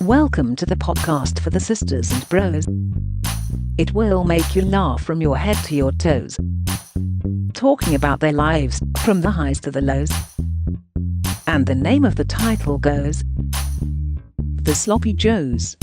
Welcome to the podcast for the sisters and bros. It will make you laugh from your head to your toes. Talking about their lives, from the highs to the lows. And the name of the title goes, The Sloppy Joes.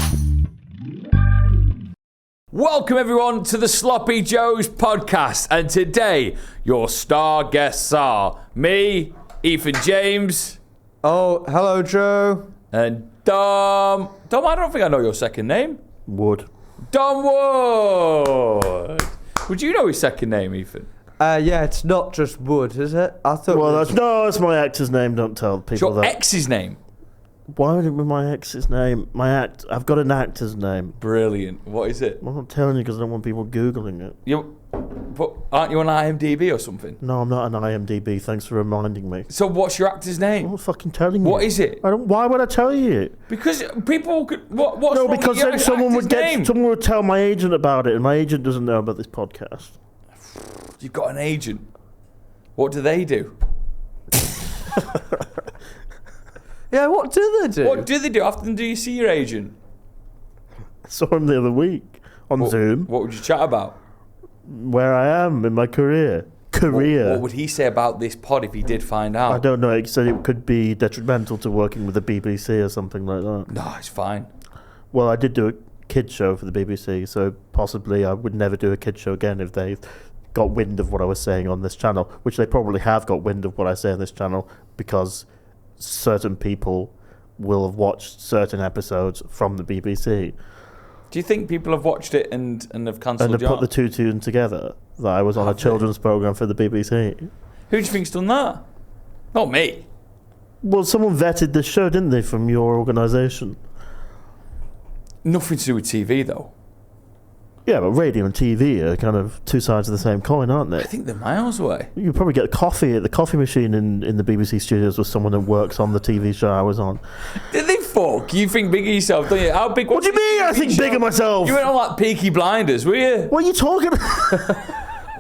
Welcome everyone to the Sloppy Joes podcast, and today your star guests are me, Ethan James. Oh, hello, Joe. And Dom. Dom, I don't think I know your second name. Wood. Dom Wood. Would you know his second name, Ethan? Yeah, it's not just Wood, is it? I thought. Well, that's my actor's name. Don't tell people It's your that. ex's name. Why would it be my ex's name? I've got an actor's name. Brilliant. What is it? I'm not telling you because I don't want people Googling it. But aren't you on IMDb or something? No, I'm not on IMDb. Thanks for reminding me. So what's your actor's name? I'm not fucking telling you. What is it? Why would I tell you? Because people could. What's No, wrong because with your then someone actor's name? would tell my agent about it, and my agent doesn't know about this podcast. You've got an agent. What do they do? Yeah, what do they do? What do they do? How often do you see your agent? I saw him the other week on Zoom, What would you chat about? where I am in my career. What would he say about this pod if he did find out? I don't know. He said it could be detrimental to working with the BBC or something like that. No, it's fine. Well, I did do a kids show for the BBC, so possibly I would never do a kids show again if they got wind of what I was saying on this channel, which they probably have got wind of what I say on this channel because certain people will have watched certain episodes from the BBC. Do you think people have watched it and have cancelled And you have put out? the two tunes together that I was on a children's programme for the BBC. Who do you think's done that? Not me. Well, someone vetted this show, didn't they, from your organisation? Nothing to do with TV, though. Yeah, but radio and TV are kind of two sides of the same coin, aren't they? I think they're miles away. You probably get coffee at the coffee machine in the BBC studios with someone that works on the TV show I was on. Did they fuck? You think big of yourself, don't you? How big? What do you mean I think big of myself? You went on like Peaky Blinders, were you? What are you talking about?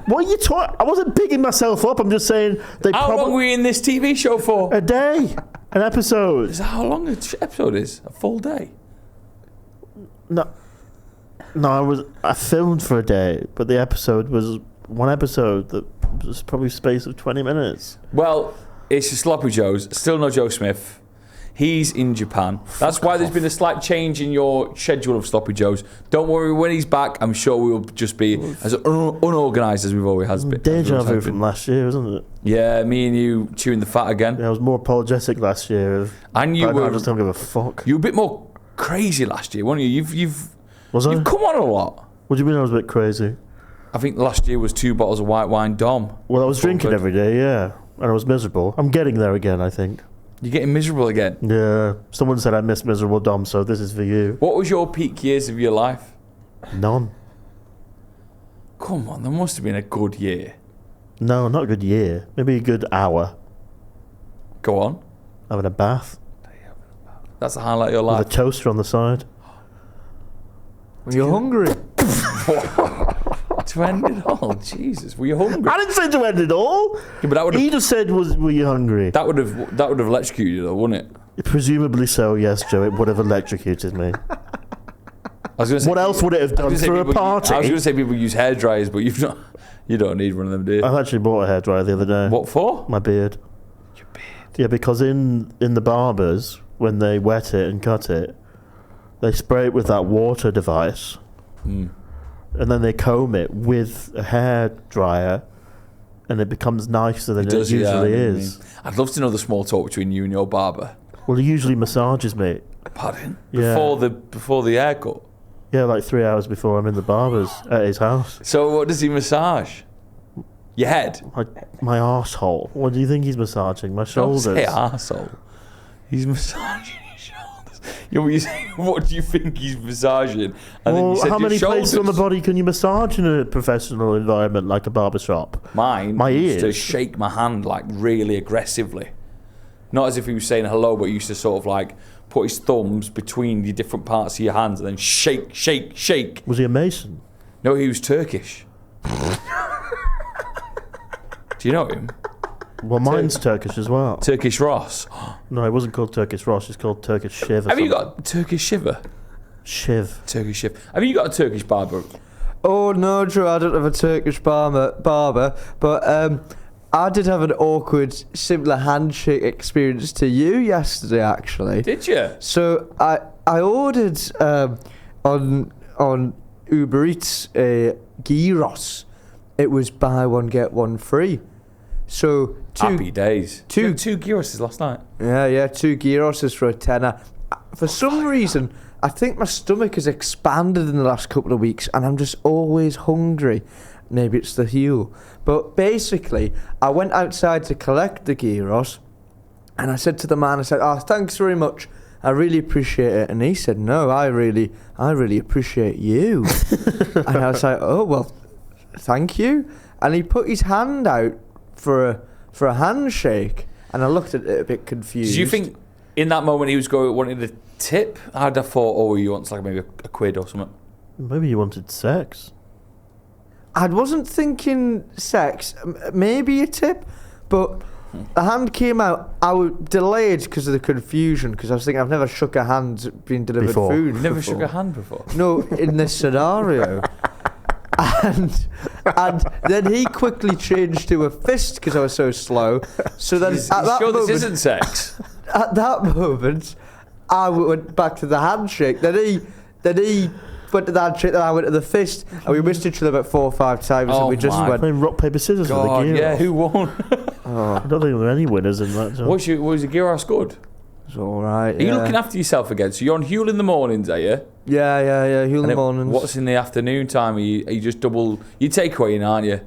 What are you talking? I wasn't bigging myself up. I'm just saying they How long were you in this TV show for? a day, an episode. Is that how long an episode is? A full day? No, I filmed for a day, but the episode was one episode that was probably a space of 20 minutes. Well, it's the Sloppy Joes. Still no Joe Smith. He's in Japan. That's why there's been a slight change in your schedule of Sloppy Joes. Don't worry, when he's back, I'm sure we'll just be as unorganised as we've always been. Deja vu from last year, isn't it? Yeah, me and you chewing the fat again. Yeah, I was more apologetic last year. And you were. I just don't give a fuck. You were a bit more crazy last year, weren't you? You've come on a lot. What do you mean I was a bit crazy? I think last year was 2 bottles of white wine, Dom. Well, I was drinking every day, yeah. And I was miserable. I'm getting there again, I think. You're getting miserable again. Yeah. Someone said I miss miserable Dom, so this is for you. What was your peak years of your life? None. Come on, there must have been a good year. No, not a good year. Maybe a good hour. Go on. Having a bath. That's the highlight of your life. With a toaster on the side. When you're hungry. To end it all, Jesus, were you hungry? I didn't say to end it all. Yeah, but that would He have just said, were you hungry? that would have electrocuted you, though, wouldn't it? Presumably so, yes, Joe. It would have electrocuted me. I was gonna say, What else would it have done for a party? I was going to say people use hair dryers, but you don't need one of them, do you? I've actually bought a hairdryer the other day. What for? My beard. Your beard. Yeah, because in the barbers, when they wet it and cut it, they spray it with that water device. And then they comb it with a hair dryer, and it becomes nicer than it usually is. I'd love to know the small talk between you and your barber. Well, he usually massages me. Pardon? Yeah. Before the haircut. Yeah, like 3 hours before I'm in the barber's at his house. So what does he massage? Your head? My arsehole. What do you think he's massaging? My shoulders. Don't say arsehole. He's massaging your shoulders. You say, what do you think he's massaging? And then you said how many your places on the shoulders. body can you massage in a professional environment like a barbershop? Mine My used to ears. shake my hand like really aggressively. Not as if he was saying hello, but he used to sort of like put his thumbs between the different parts of your hands and then shake, shake, shake. Was he a Mason? No, he was Turkish. Do you know him? Well, mine's Turkish as well. Turkish Ross. No, it wasn't called Turkish Ross. It's called Turkish Shiv. Have you got Turkish Shiver? Shiv? Turkish Shiv. Have you got a Turkish barber? Oh no, Joe, I don't have a Turkish barber, but I did have an awkward, similar handshake experience to you yesterday, actually. Did you? So I ordered on Uber Eats gyros. It was buy one get one free. So Happy days. Two gyros last night. Yeah, 2 gyros for a tenner. For some reason, I think my stomach has expanded in the last couple of weeks, and I'm just always hungry. Maybe it's the Huel. But basically, I went outside to collect the gyros, and I said to the man, I said, "Oh, thanks very much. I really appreciate it." And he said, "No, I really appreciate you." And I was like, "Oh, well, thank you." And he put his hand out for a handshake, and I looked at it a bit confused. Did you think in that moment he was wanting a tip? I'd have thought, oh, you want like maybe a quid or something. Maybe you wanted sex. I wasn't thinking sex, maybe a tip, but the hand came out. I was delayed because of the confusion, because I was thinking I've never shook a hand being delivered Before. food. You've never before. shook a hand before? No, in this scenario. And then he quickly changed to a fist because I was so slow. So then This isn't sex? At that moment, I went back to the handshake. Then he went to the handshake, then I went to the fist, and we missed each other about 4 or 5 times, and we just went. Playing rock paper scissors with the God, gyros. yeah, who won? I don't think there were any winners in that. John. Was the gyros good? It's all right. Are you looking after yourself again? So you're on Huel in the mornings, are you? Yeah. Huel in the mornings. What's in the afternoon time? Are you just double? You take away, aren't you?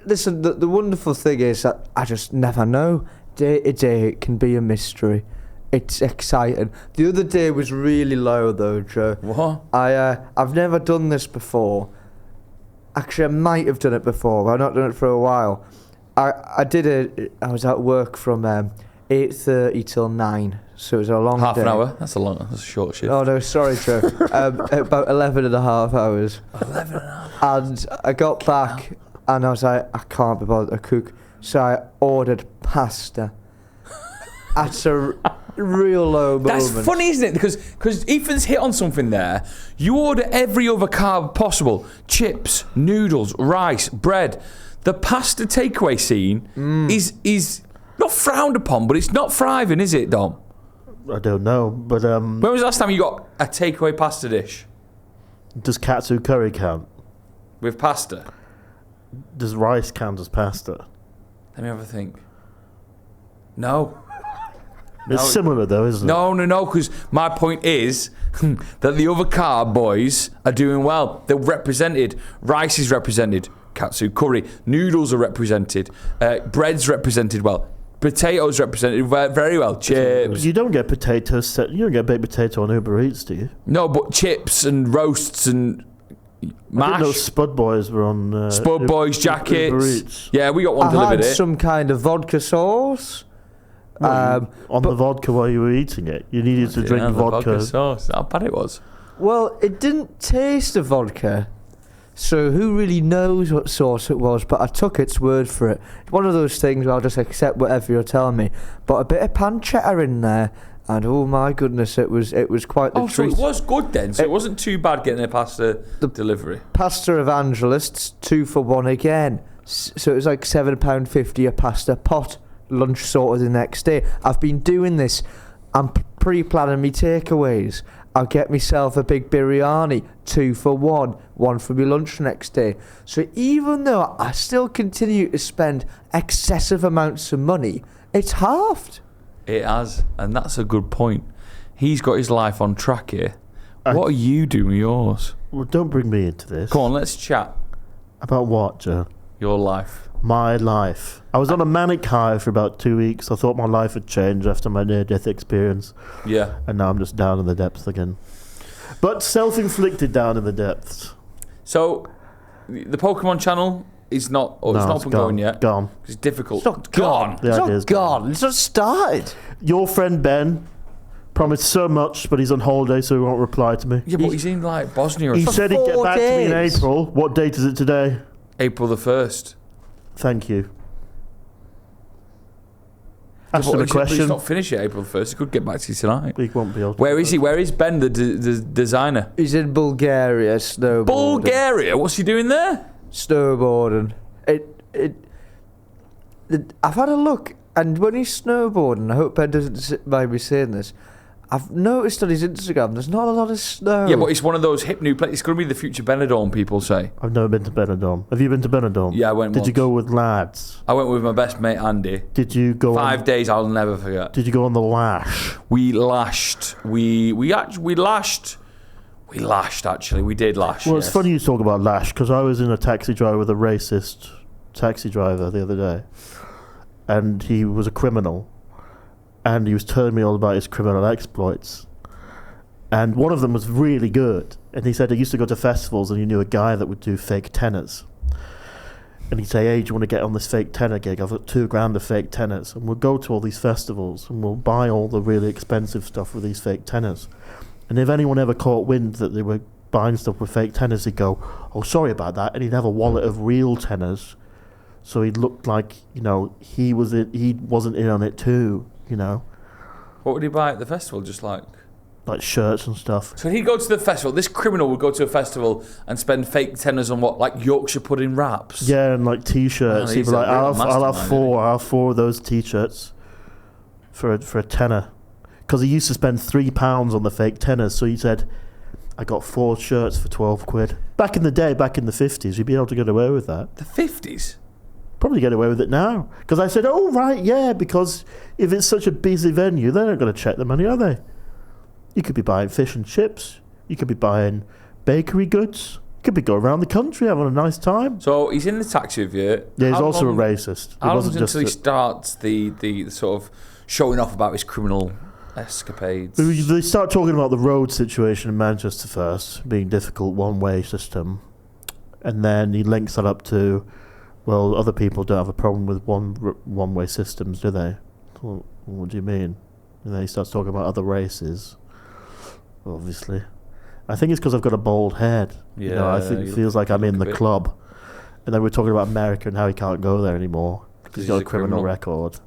Listen, the wonderful thing is that I just never know. Day to day, it can be a mystery. It's exciting. The other day was really low though, Joe. What? I've never done this before. Actually, I might have done it before, but I've not done it for a while. I was at work from 8:30 till 9, so it was a long Half day. an hour? That's a short shift. Oh no, sorry, Joe. About 11 and a half hours. 11 and a half. And I got back and I was like, I can't be bothered to cook, so I ordered pasta. That's a real low moment. That's funny, isn't it? Because Ethan's hit on something there. You order every other carb possible: chips, noodles, rice, bread. The pasta takeaway scene is not frowned upon, but it's not thriving, is it, Dom? I don't know, but When was the last time you got a takeaway pasta dish does katsu curry count? with pasta? Does rice count as pasta? Let me have a think. No. It's similar though, isn't it? No, because my point is that the other carb boys are doing well. They're represented. Rice is represented. Katsu curry. Noodles are represented. Bread's represented well. Potatoes represented very well. Chips. You don't get potatoes. You don't get baked potato on Uber Eats, do you? No, but chips and roasts and I mash. didn't know Spud Boys were on. Spud Boys jackets. Uber Eats. Yeah, we got one I delivered had here. some kind of vodka sauce. On the vodka while you were eating it, you needed to drink the vodka. sauce. How bad it was. Well, it didn't taste of vodka, so who really knows what sauce it was, but I took its word for it. It's one of those things where I'll just accept whatever you're telling me. But a bit of pancetta in there, and oh my goodness, it was quite the Oh, so treat. it was good then. So it wasn't too bad getting a pasta delivery. Pasta evangelists, 2 for 1 again. So it was like £7.50 a pasta pot. Lunch sorted the next day. I've been doing this. I'm pre-planning me takeaways. I'll get myself a big biryani, 2 for 1, 1 for my lunch next day. So even though I still continue to spend excessive amounts of money, it's halved. It has, and that's a good point. He's got his life on track here. What are you doing with yours? Well, don't bring me into this. Come on, let's chat. About what, Joe? Your life. My life. I was on a manic high for about 2 weeks. I thought my life had changed after my near-death experience. Yeah. And now I'm just down in the depths again. But self-inflicted down in the depths. So, the Pokemon channel is not... Oh, it's not up and going yet. Gone. It's difficult. It's not gone. The It's idea's not gone. It's not started. Your friend Ben promised so much, but he's on holiday, so he won't reply to me. Yeah, but he's in like Bosnia or He something. said he'd get 4 back to me in days. April. What date is it today? April the 1st. Thank you. Ask him a He's question. not finished yet, April 1st. He could get back to you tonight. He won't be able to. Where is he? Where is Ben, the designer? He's in Bulgaria snowboarding. Bulgaria? What's he doing there? Snowboarding. I've had a look, and when he's snowboarding, I hope Ben doesn't mind me saying this, I've noticed on his Instagram there's not a lot of snow. Yeah, but it's one of those hip new places. It's going to be the future Benidorm, people say. I've never been to Benidorm. Have you been to Benidorm? Yeah, I went Did once. you go with lads? I went with my best mate, Andy. Did you go 5 on, days I'll never forget. Did you go on the lash? We lashed. We lashed. We lashed, actually. We did lash. Well, yes. it's funny you talk about lash, because I was in a taxi driver with a racist taxi driver the other day, and he was a criminal, and he was telling me all about his criminal exploits. And one of them was really good. And he said he used to go to festivals and he knew a guy that would do fake tenors. And he'd say, hey, do you want to get on this fake tenor gig? I've got $2,000 of fake tenors. And we'll go to all these festivals and we'll buy all the really expensive stuff with these fake tenors. And if anyone ever caught wind that they were buying stuff with fake tenors, he'd go, oh, sorry about that. And he'd have a wallet of real tenors. So he looked like, he wasn't in on it too, What would he buy at the festival? Just like shirts and stuff. So he'd go to the festival. This criminal would go to a festival and spend fake tenors on what, like Yorkshire pudding wraps? Yeah, and like t-shirts. Oh, He'd he's be a like, real I'll have mastermind, four. I'll have 4 of those t-shirts for a tenner. Because he used to spend £3 on the fake tenors. So he said, I got 4 shirts for 12 quid. Back in the day, back in the 50s, you'd be able to get away with that. The 50s? Probably get away with it now. Because I said, oh, right, yeah, because if it's such a busy venue, they're not going to check the money, are they? You could be buying fish and chips. You could be buying bakery goods. You could be going around the country having a nice time. So he's in the taxi with you. Yeah, he's also a racist. How long until he starts the sort of showing off about his criminal escapades? They start talking about the road situation in Manchester first, being difficult, one-way system. And then he links that up to, well, other people don't have a problem with one-way systems, do they? Well, what do you mean? And then he starts talking about other races. Obviously, I think it's because I've got a bald head. Yeah, I think it feels like I'm in the club. And then we're talking about America and how he can't go there anymore because he's got a criminal record.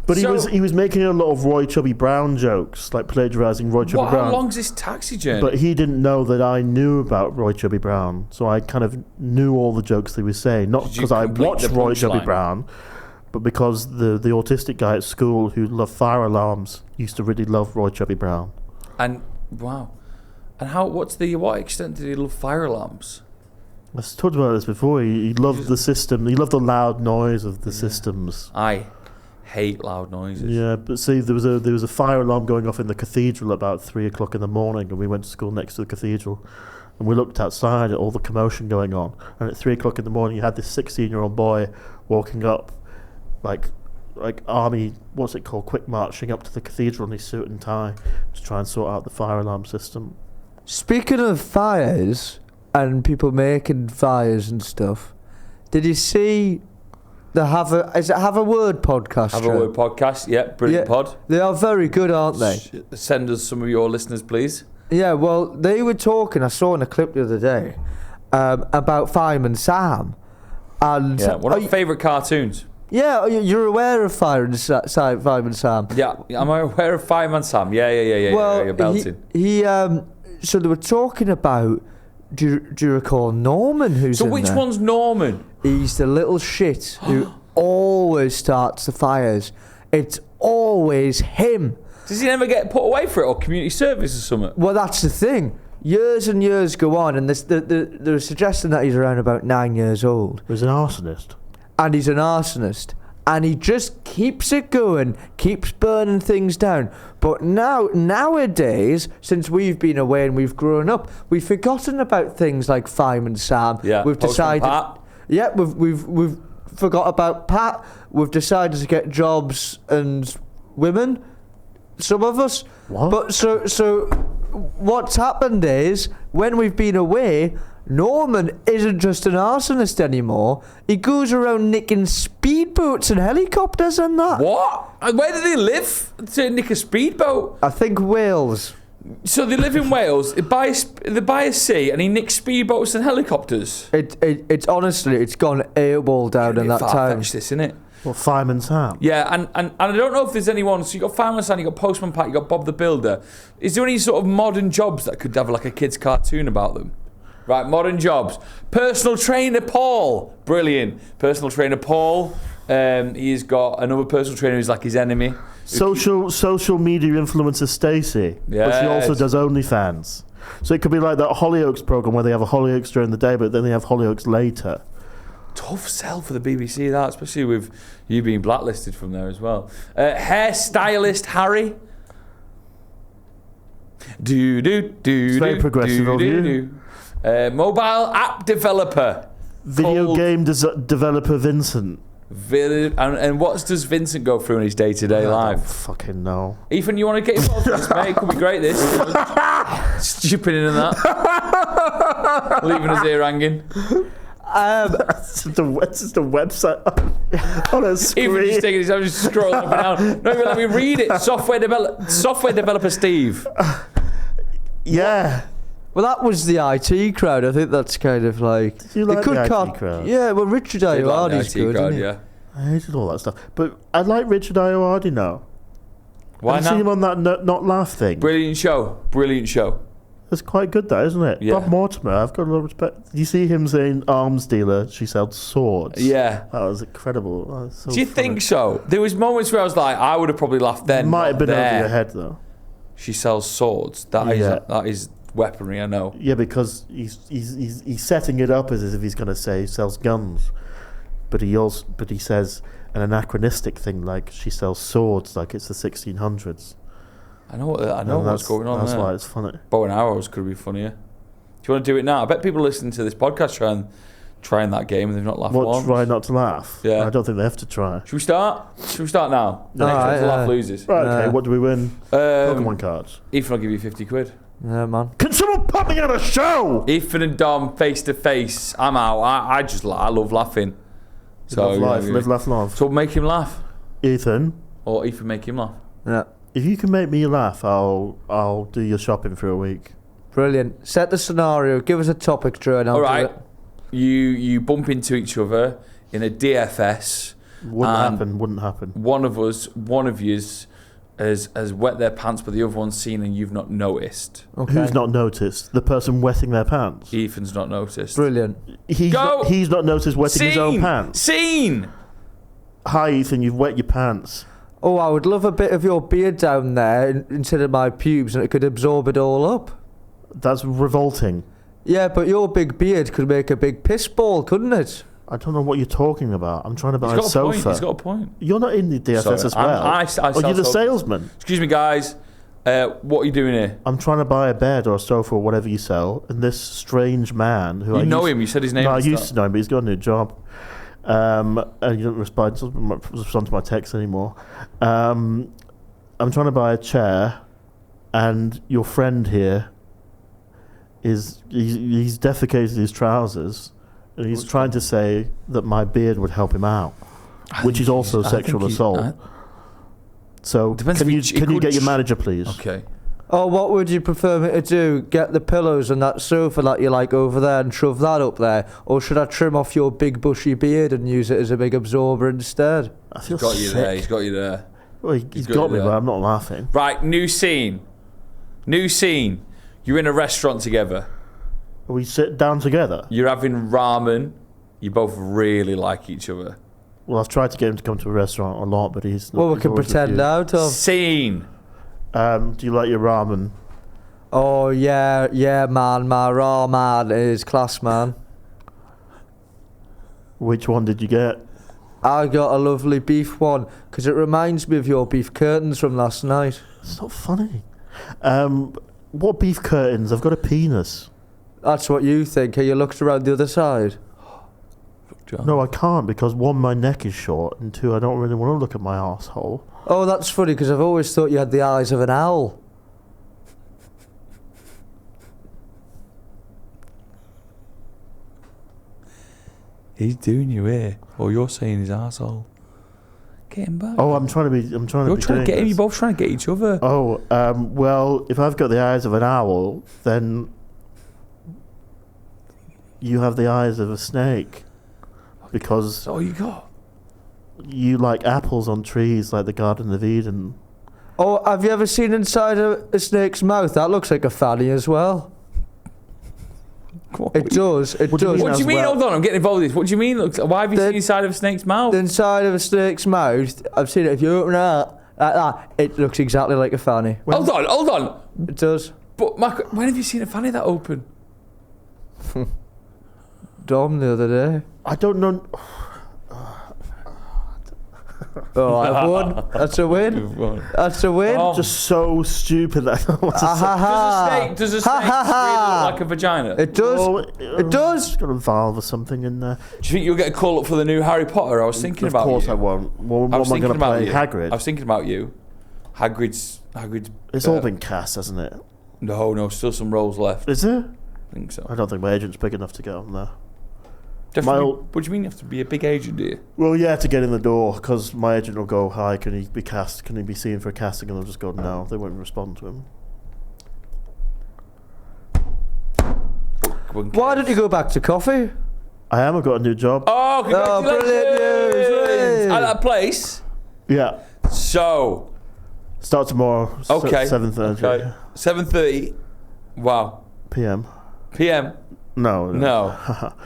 But he was making a lot of Roy Chubby Brown jokes, like plagiarising Roy Chubby Brown. How long's this taxi journey? But he didn't know that I knew about Roy Chubby Brown, so I kind of knew all the jokes he was saying. Not because I watched Roy Chubby Brown, but because the autistic guy at school who loved fire alarms used to really love Roy Chubby Brown. And wow, and what extent did he love fire alarms? I've talked about this before. He loved the system. He loved the loud noise of the systems. I hate loud noises. Yeah, but see, there was a fire alarm going off in the cathedral about 3 o'clock in the morning, and we went to school next to the cathedral, and we looked outside at all the commotion going on. And at 3 o'clock in the morning, you had this 16-year-old boy walking up, like army, what's it called, quick marching up to the cathedral in his suit and tie to try and sort out the fire alarm system. Speaking of fires and people making fires and stuff, did you see the Have a Word podcast? Have a Word podcast, yeah, brilliant pod. They are very good, aren't they? Send us some of your listeners, please. Yeah, well, they were talking, I saw in a clip the other day, about Fireman Sam. And one of my favourite cartoons. Yeah, you're aware of Fireman Sam. Yeah, am I aware of Fireman Sam? Yeah. Well, you're belting. He so they were talking about, do you recall Norman who's So in which there? one's Norman? He's the little shit who always starts the fires. It's always him. Does he never get put away for it or community service or something? Well, that's the thing. Years and years go on, and they're suggesting that he's around about 9 years old. He's an arsonist. And he's an arsonist. And he just keeps it going, keeps burning things down. But nowadays, since we've been away and we've grown up, we've forgotten about things like Fireman Sam. Yeah, we've decided. Pat. Yeah, we've forgot about Pat. We've decided to get jobs and women. Some of us. What? But so what's happened is when we've been away, Norman isn't just an arsonist anymore. He goes around nicking speedboats and helicopters and that. What? And where do they live? To nick a speedboat? I think Wales. So they live in Wales. They buy a sea, and he nicks speedboats and helicopters. It's honestly, it's gone AWOL down in that time. This, isn't it? Well, Fireman's Ham. Yeah, and I don't know if there's anyone. So you got Fireman's Ham, you got Postman Pat, you got Bob the Builder. Is there any sort of modern jobs that could have like a kid's cartoon about them? Right, modern jobs. Personal trainer Paul, brilliant. Personal trainer Paul. He's got another personal trainer who's like his enemy. Social media influencer Stacey. Yeah, But she also does OnlyFans. So it could be like that Hollyoaks program where they have a Hollyoaks during the day, but then they have Hollyoaks later. Tough sell for the BBC, that, especially with you being blacklisted from there as well. Hairstylist Harry. It's very progressive of you. Mobile app developer. Video game developer Vincent. And what does Vincent go through in his day-to-day I life? don't fucking know. Ethan, you want to get involved in this, mate? It could be great, this. Stupid in that. Leaving us here hanging. It's just a website on a screen. Even just taking his own, just scrolling up and down. No, even let me read it. Software developer Steve. Yeah. Well, that was the IT crowd. I think that's kind of like... You like the IT crowd? Yeah, well, Richard Ayoade's good, isn't he? Yeah. I hated all that stuff. But I like Richard Ayoade now. Why Have you not? seen him on that Not Laugh thing? Brilliant show. It's quite good, that, isn't it? Yeah. Bob Mortimer, I've got a lot of respect. You see him saying arms dealer, she sells swords. Yeah. That was incredible. That was so Do you funny. think so? There was moments where I was like, I would have probably laughed then. Might have not been there. over your head, though. She sells swords. That is weaponry, I know. Yeah, because he's setting it up as if he's going to say he sells guns, but he says an anachronistic thing like she sells swords, like it's the 1600s. I know what's going on That's there. why it's funny. Bow and arrows could be funnier. Do you want to do it now? I bet people listening to this podcast trying that game and they've not laughed once. Try not to laugh? Yeah. I don't think they have to try. Should we start? Should we start now? The next Alright, one's the laugh yeah. loses. Right, okay, what do we win? Pokemon cards. Ethan, I'll give you 50 quid. Yeah, man. Can someone put me on a show? Ethan and Dom face to face. I'm out. I love laughing. So Live, laugh, love. So make him laugh, Ethan, or Ethan make him laugh. Yeah. if you can make me laugh, I'll do your shopping for a week. Brilliant. Set the scenario. Give us a topic, Drew, and I'll All right. do it. You bump into each other in a DFS. Wouldn't happen. One of yous has wet their pants, but the other one's seen and you've not noticed. Okay. Who's not noticed? The person wetting their pants. Ethan's not noticed. Brilliant. He's not noticed wetting his own pants. Scene! Hi, Ethan, you've wet your pants. Oh, I would love a bit of your beard down there instead of my pubes, and it could absorb it all up. That's revolting. Yeah, but your big beard could make a big piss ball, couldn't it? I don't know what you're talking about. I'm trying to buy a He's sofa. got a point. You're not in the DFS as well. I Are you the sell salesman? Excuse me, guys. What are you doing here? I'm trying to buy a bed or a sofa or whatever you sell, and this strange man who You know him. You said his name. No, I at the used to start. know him, but he's got a new job. And he doesn't respond to my text anymore. I'm trying to buy a chair, and your friend here he's defecated his trousers, and he's trying to say that my beard would help him out, which is also sexual assault. So Depends can if you get your manager, please? Okay. Oh, what would you prefer me to do? Get the pillows and that sofa that you like over there and shove that up there? Or should I trim off your big bushy beard and use it as a big absorber instead? I feel He's got you sick. there. He's got you there. Well, he's got me, but I'm not laughing. Right, new scene. You're in a restaurant together. We sit down together. You're having ramen. You both really like each other. Well, I've tried to get him to come to a restaurant a lot, but he's not. Well, we he's can always pretend refused. out of. Scene. Do you like your ramen? Oh, yeah, man. My raw man is class, man. Which one did you get? I got a lovely beef one, because it reminds me of your beef curtains from last night. It's not funny. What beef curtains? I've got a penis. That's what you think. Have you looked around the other side? No, I can't, because one, my neck is short, and two, I don't really want to look at my arsehole. Oh, that's funny, because I've always thought you had the eyes of an owl. He's doing you here, or you're saying his arsehole. Get him back. Oh, I'm trying to be. You're trying to get him. You're both trying to get each other. Oh, well, if I've got the eyes of an owl, then you have the eyes of a snake, because That's all you got. you like apples on trees like the Garden of Eden. Oh, have you ever seen inside a snake's mouth? That looks like a fanny as well. It does. It does. What do you mean? Well, Hold on, I'm getting involved with this. What do you mean? Why have you seen inside of a snake's mouth? the inside of a snake's mouth, I've seen it. If you open it up like that, it looks exactly like a fanny. Hold on. It does. But Mark, when have you seen a fanny that open? Dom the other day. I don't know. Oh, I've won. That's a win. That's a win. Oh. Just so stupid that I don't want to say. Does a snake really look like a vagina? It does. Well, It does. It's got a valve or something in there. Do you think you'll get a call up for the new Harry Potter? I was thinking about you. Of course I won't. What am I going to play? Hagrid? I was thinking about you. Hagrid's. It's all been cast, hasn't it? No, still some roles left. Is there? I think so. I don't think my agent's big enough to get on there. Definitely. What do you mean you have to be a big agent, do you? Well, yeah, to get in the door, because my agent will go, hi, can he be cast? Can he be seen for a casting? And I'll just go, no. They won't respond to him. Why don't you go back to coffee? I have got a new job. Oh, congratulations! brilliant news! At that place? Yeah. So. Start tomorrow. Okay. 7:30. Okay. 7:30. Wow. PM. PM? No. No.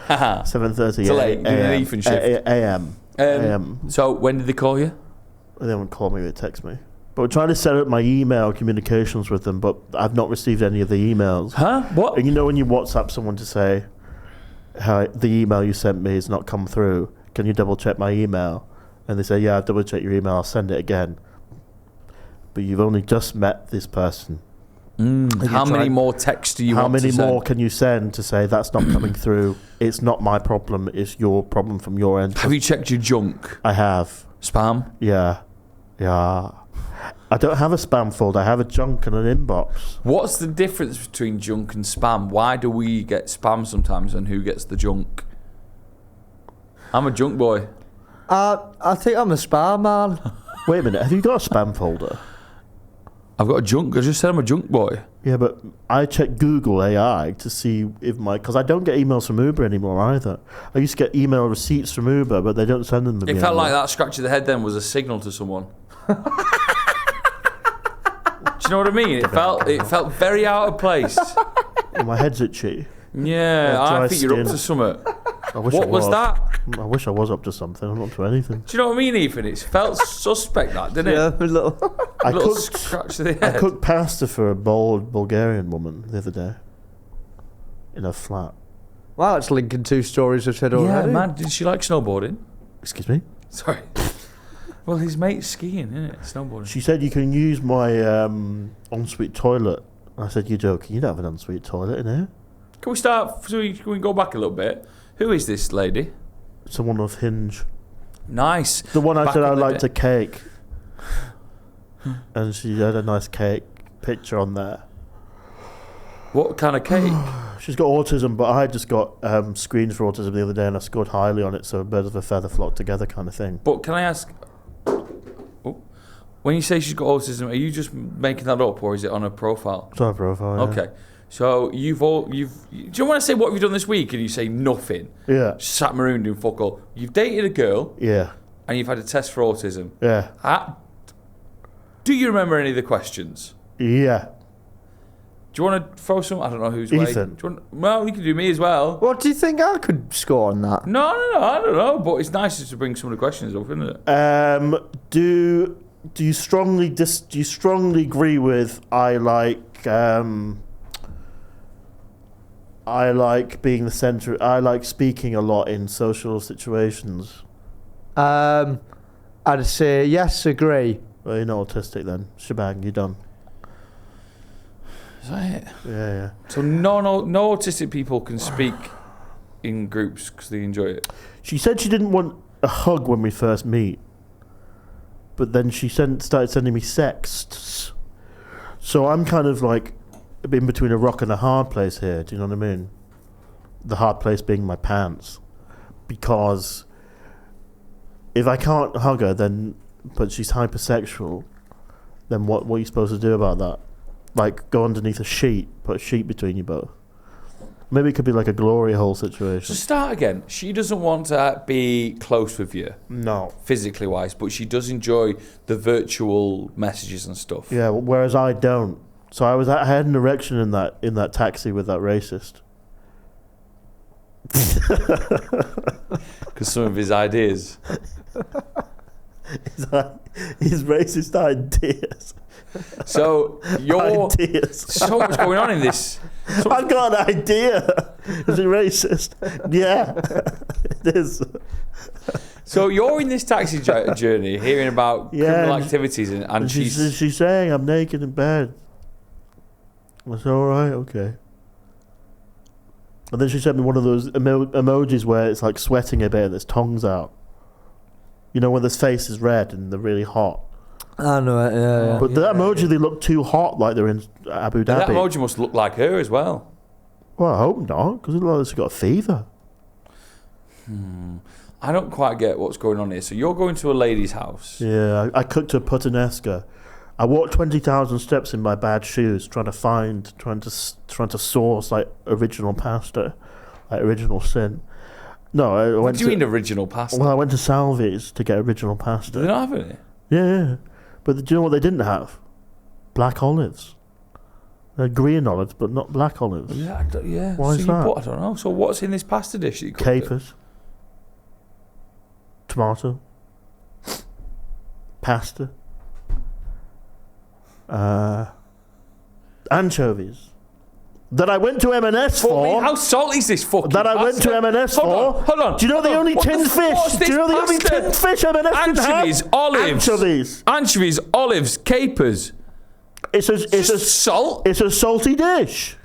7:30. It's late. You're doing an even shift. AM. AM. So, when did they call you? They haven't called me, they text me. But we're trying to set up my email communications with them, but I've not received any of the emails. Huh? What? And you know when you WhatsApp someone to say, "Hi, the email you sent me has not come through. Can you double check my email?" And they say, "Yeah, I've double checked your email. I'll send it again." But you've only just met this person. How many more texts do you want to send? How many more can you send to say that's not coming through? It's not my problem. It's your problem from your end. Have you checked your junk? I have. Spam? Yeah. I don't have a spam folder. I have a junk and an inbox. What's the difference between junk and spam? Why do we get spam sometimes and who gets the junk? I'm a junk boy. I think I'm a spam man. Wait a minute. Have you got a spam folder? I've got a junk. I just said I'm a junk boy. Yeah, but I check Google AI to see if because I don't get emails from Uber anymore either. I used to get email receipts from Uber, but they don't send them to me It felt anymore. like that scratch of the head then was a signal to someone. Do you know what I mean? It felt very out of place. Well, my head's itchy. Yeah, I think you're up to something. What was that? I wish I was up to something. I'm not up to anything. Do you know what I mean, Ethan? It felt suspect, that, didn't it? Yeah, a little. A little scratch to the head. I cooked pasta for a bold Bulgarian woman the other day in her flat. Wow, it's linking two stories I've said already. Yeah, man. Did she like snowboarding? Excuse me? Sorry. Well, his mate's skiing, isn't it? Snowboarding. She said you can use my ensuite toilet. I said, you're joking. You don't have an ensuite toilet in here. Can we start? Can we go back a little bit? Who is this lady? Someone off Hinge. Nice. The one I Back said in I the liked day. a cake. And she had a nice cake picture on there. What kind of cake? She's got autism, but I just got screens for autism the other day and I scored highly on it, so a bird of a feather flock together kind of thing. But can I ask, when you say she's got autism, are you just making that up or is it on her profile? It's on her profile, yeah. Okay. So do you want to say what have you done this week and you say nothing? Yeah. Just sat marooned doing fuck all. You've dated a girl Yeah. and you've had a test for autism. Yeah. Do you remember any of the questions? Yeah. Do you want to throw some? I don't know who's Ethan. Well, you can do me as well. What do you think I could score on that? No, I don't know. But it's nice just to bring some of the questions up, isn't it? Do you strongly agree with I like being the centre. I like speaking a lot in social situations. I'd say yes, agree. Well, you're not autistic then. Shebang, you're done. Is that it? Yeah. So no autistic people can speak in groups because they enjoy it. She said she didn't want a hug when we first meet, but then she started sending me sexts. So I'm kind of like in between a rock and a hard place here. Do you know what I mean? The hard place being my pants, because if I can't hug her, but she's hypersexual, then what are you supposed to do about that? Like, go underneath a sheet, put a sheet between you both. Maybe it could be like a glory hole So situation. start again. She doesn't want to be close with you, No. physically wise, but she does enjoy the virtual messages and stuff. Yeah, whereas I don't. So I had an erection in that taxi with that racist. Because some of his ideas. His racist ideas. So Ideas. so much going on in this. I've got an idea. Is it racist? Yeah, it is. So you're in this taxi journey, hearing about criminal activities, and she's saying I'm naked in bed. I said, all right, okay. And then she sent me one of those emojis where it's like sweating a bit and its tongue's out. You know, when this face is red and they're really hot. I know it, yeah. But that emoji, they look too hot, like they're in Abu Dhabi. that emoji must look like her as well. Well, I hope not, because it looks like she's got a fever. I don't quite get what's going on here. So you're going to a lady's house. Yeah, I cooked a puttanesca. I walked 20,000 steps in my bad shoes, trying to source like original pasta, like original sin. No, I What went do you mean original pasta? Well, I went to Salvi's to get original pasta. They're not having it. Yeah. But do you know what they didn't have? Black olives. They're green olives, but not black olives. Yeah. Why is that? I don't know. So what's in this pasta dish that you cooked? Capers. Tomato. Pasta. Anchovies. That I went to M&S for. How salty is this fucking That I went to M&S for. Hold on. Do you know the only tinned fish? Do you know the only tinned fish M&S can have? Anchovies, olives. Anchovies, olives, capers. It's a salt. It's a salty dish.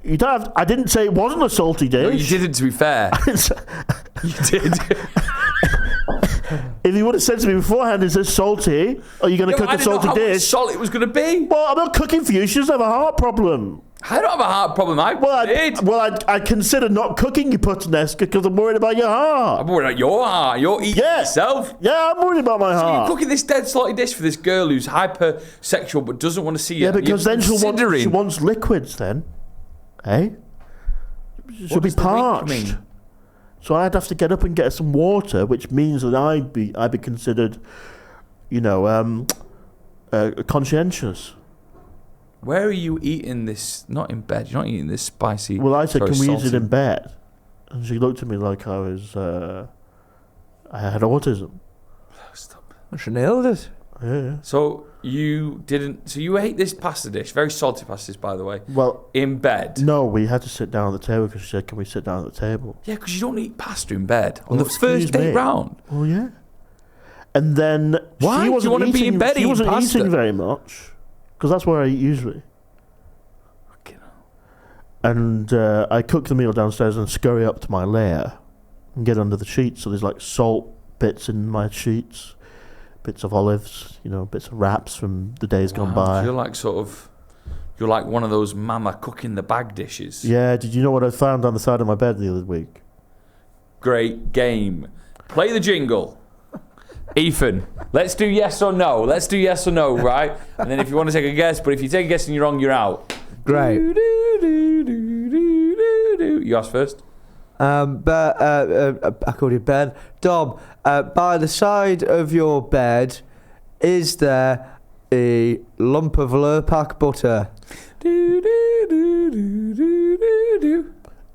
You don't have, I didn't say it wasn't a salty dish. No, you didn't, to be fair. You did. If you would have said to me beforehand, is this salty? Are you going to cook a salty I didn't know how much dish? salt it was going to be. Well, I'm not cooking for you. She doesn't have a heart problem. I don't have a heart problem. I consider not cooking you puttanesca because I'm worried about your heart. I'm worried about your heart. You're eating yourself. Yeah, I'm worried about my So heart. you're cooking this dead salty dish for this girl who's hypersexual but doesn't want to see you. Yeah, because then she she wants liquids then. Eh? She'll be parched. So I'd have to get up and get some water, which means that I'd be considered, conscientious. Where are you eating this? Not in bed. You're not eating this spicy. Well, I said, can we eat salty. it in bed? And she looked at me like I was, I had autism. Stop. She nailed it. Yeah. So you didn't. So you ate this pasta dish, very salty pasta dish, by the way. Well, in bed. No, we had to sit down at the table because she said, "Can we sit down at the table?" Yeah, because you don't eat pasta in bed on Well, the first date round. Oh yeah. And then Why? she Do wasn't you want to be in bed She eating wasn't pasta? eating very much because that's where I eat usually. And I cook the meal downstairs and scurry up to my lair and get under the sheets. So there's like salt bits in my sheets. Bits of olives, bits of wraps from the days gone by. So you're like one of those mama cooking the bag dishes. Yeah, did you know what I found on the side of my bed the other week? Great game. Play the jingle. Ethan, let's do yes or no. Let's do yes or no, right? And then if you want to take a guess, but if you take a guess and you're wrong, you're out. Great. You ask first. I called you Ben. Dom, by the side of your bed, is there a lump of Lurpak butter?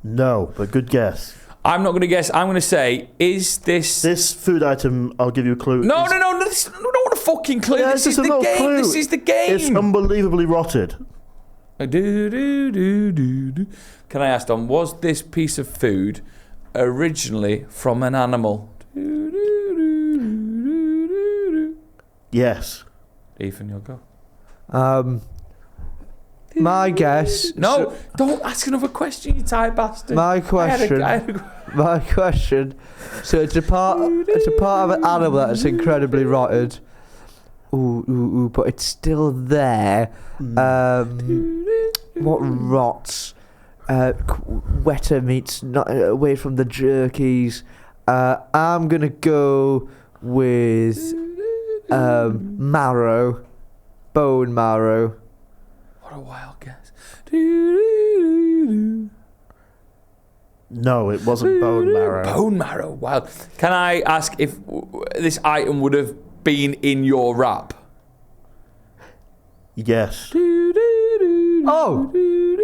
No, but good guess. I'm not going to guess. I'm going to say, is this food item? I'll give you a clue. No. I don't want a fucking clue. Yeah, This is the game. Clue. This is the game. It's unbelievably rotted. Can I ask, Dom, was this piece of food originally from an animal? Yes. Ethan, you'll go. My guess. No, don't ask another question, you tight bastard. My question. My question. So it's a part of an animal that's incredibly rotted. Ooh, but it's still there. What rots? Wetter meats, not away from the jerkies. I'm gonna go with marrow, bone marrow. What a wild guess. No, it wasn't bone marrow. Bone marrow. Wow. Can I ask if this item would have been in your rap? Yes. Oh,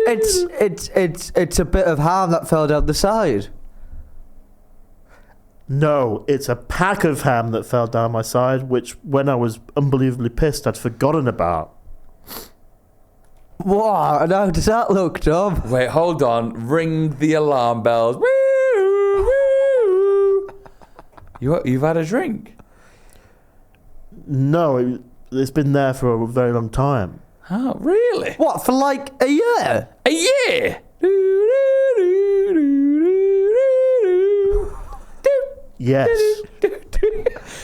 it's a bit of ham that fell down the side. No, it's a pack of ham that fell down my side, which when I was unbelievably pissed, I'd forgotten about. Wow, and how does that look, Tom? Wait, hold on. Ring the alarm bells. Woo, woo. You've had a drink? No, it's been there for a very long time. Oh, really? What, for like a year? A year? Yes.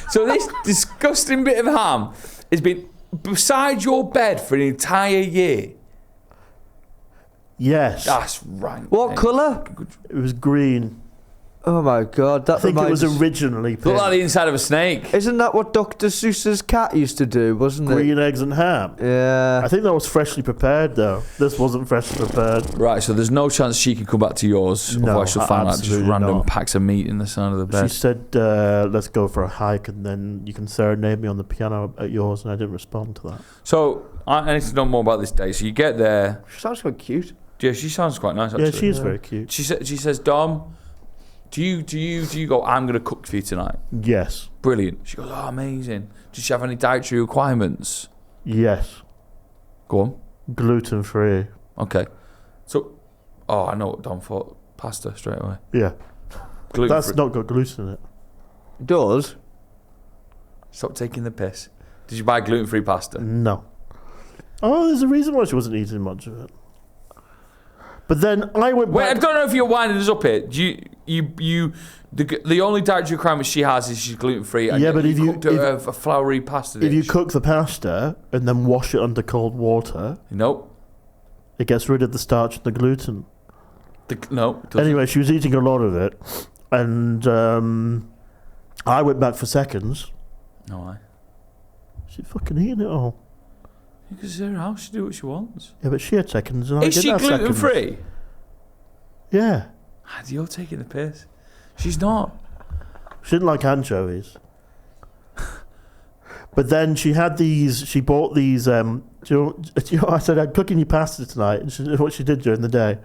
So this disgusting bit of ham has been beside your bed for an entire year. Yes. That's rank. What mate. colour? It was green. Oh my god, that I think it reminds was originally Looked like pink. the inside of a snake. Isn't that what Dr. Seuss's cat used to do, wasn't it? Green eggs and ham. Yeah. I think that was freshly prepared, though. This wasn't freshly prepared. Right, so there's no chance she can come back to yours. No, Otherwise she'll find out just absolutely random not. packs of meat in the side of the bed. She said, let's go for a hike and then you can serenade me on the piano at yours, and I didn't respond to that. So I need to know more about this day. So you get there. She sounds quite cute. Yeah, she sounds quite nice actually. Yeah, she is very cute. She says, Dom, do you go, I'm gonna cook for you tonight? Yes. Brilliant. She goes, oh, amazing. Does she have any dietary requirements? Yes. Go on. Gluten-free. Okay. So, I know what Dom thought. Pasta straight away. Yeah. Gluten That's not got gluten in it. Does? Stop taking the piss. Did you buy gluten-free pasta? No. Oh, there's a reason why she wasn't eating much of it. But then I went Wait, I back... don't know if you're winding us up here. Do you the only dietary requirement she has is she's gluten-free. And Yeah, but if you- cooked her a floury pasta dish. If you cook the pasta and then wash it under cold water, Nope. it gets rid of the starch and the gluten. No. It doesn't. Anyway, she was eating a lot of it. And I went back for seconds. No, why? She's fucking eating it all. Because it's her house. She do what she wants. Yeah, but she had seconds and I Is didn't she have seconds. gluten-free? Yeah. You're taking the piss. She's not. She didn't like anchovies. But then she bought these, do you know, I said, I'm cooking you pasta tonight. And what she did during the day,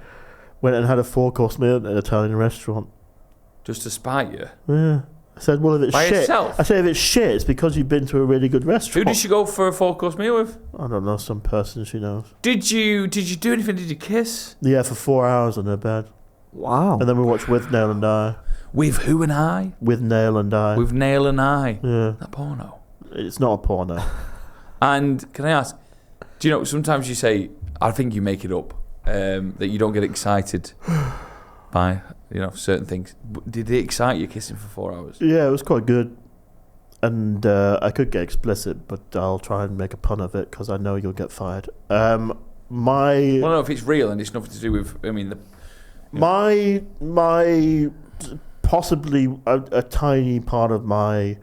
went and had a 4-course meal at an Italian restaurant. Just to spite you. Yeah. I said, well, if it's By shit. herself? I said, if it's shit, it's because you've been to a really good Who restaurant. did she go for a 4-course meal with? I don't know, some person she knows. Did you do anything? Did you kiss? Yeah, for 4 hours on her bed. Wow. And then we watched With Nail and I. With who and I? With Nail and I. With Nail and I. Yeah. That porno. It's not a porno. And can I ask, do you know, sometimes you say, I think you make it up, that you don't get excited by, certain things. Did it excite you kissing for 4 hours? Yeah, it was quite good. And I could get explicit, but I'll try and make a pun of it because I know you'll get fired. Well, no, if it's real and it's nothing to do with, my possibly a tiny part of my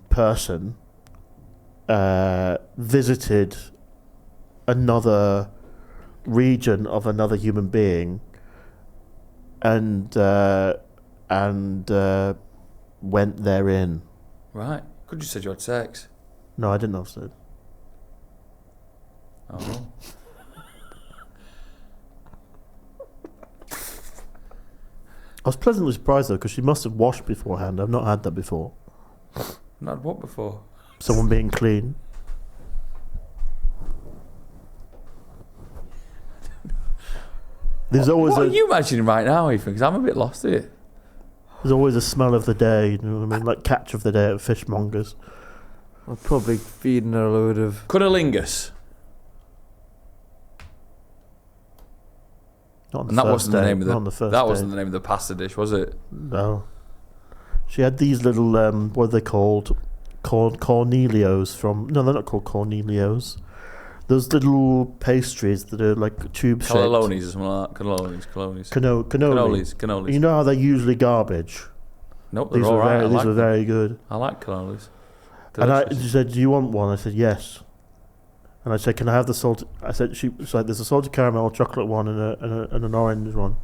person visited another region of another human being and went therein. Right. Could you said you had sex? No, I didn't have sex. Oh. I was pleasantly surprised though because she must have washed beforehand. I've not had that before. Not what before? Someone being clean. There's always What are you imagining right now, Ethan? Because I'm a bit lost here. There's always a smell of the day, you know what I mean? Like catch of the day at fishmongers. I'm probably feeding her a load of... Cunnilingus. Not on the And that first wasn't the day, name of not on the first that day. wasn't the name of the pasta dish, was it? No. She had these little, what are they called? Cornelios from... No, they're not called Cornelios. Those little pastries that are like tube-shaped. Cannellonis or something like that. Cannellonis. Cannoli. You know how they're usually garbage? Nope, they're These all were right. these were very good. I like cannolis. And she said, do you want one? I said, yes. And I said, can I have the salted... I said, she was like, there's a salted caramel chocolate one and an orange one.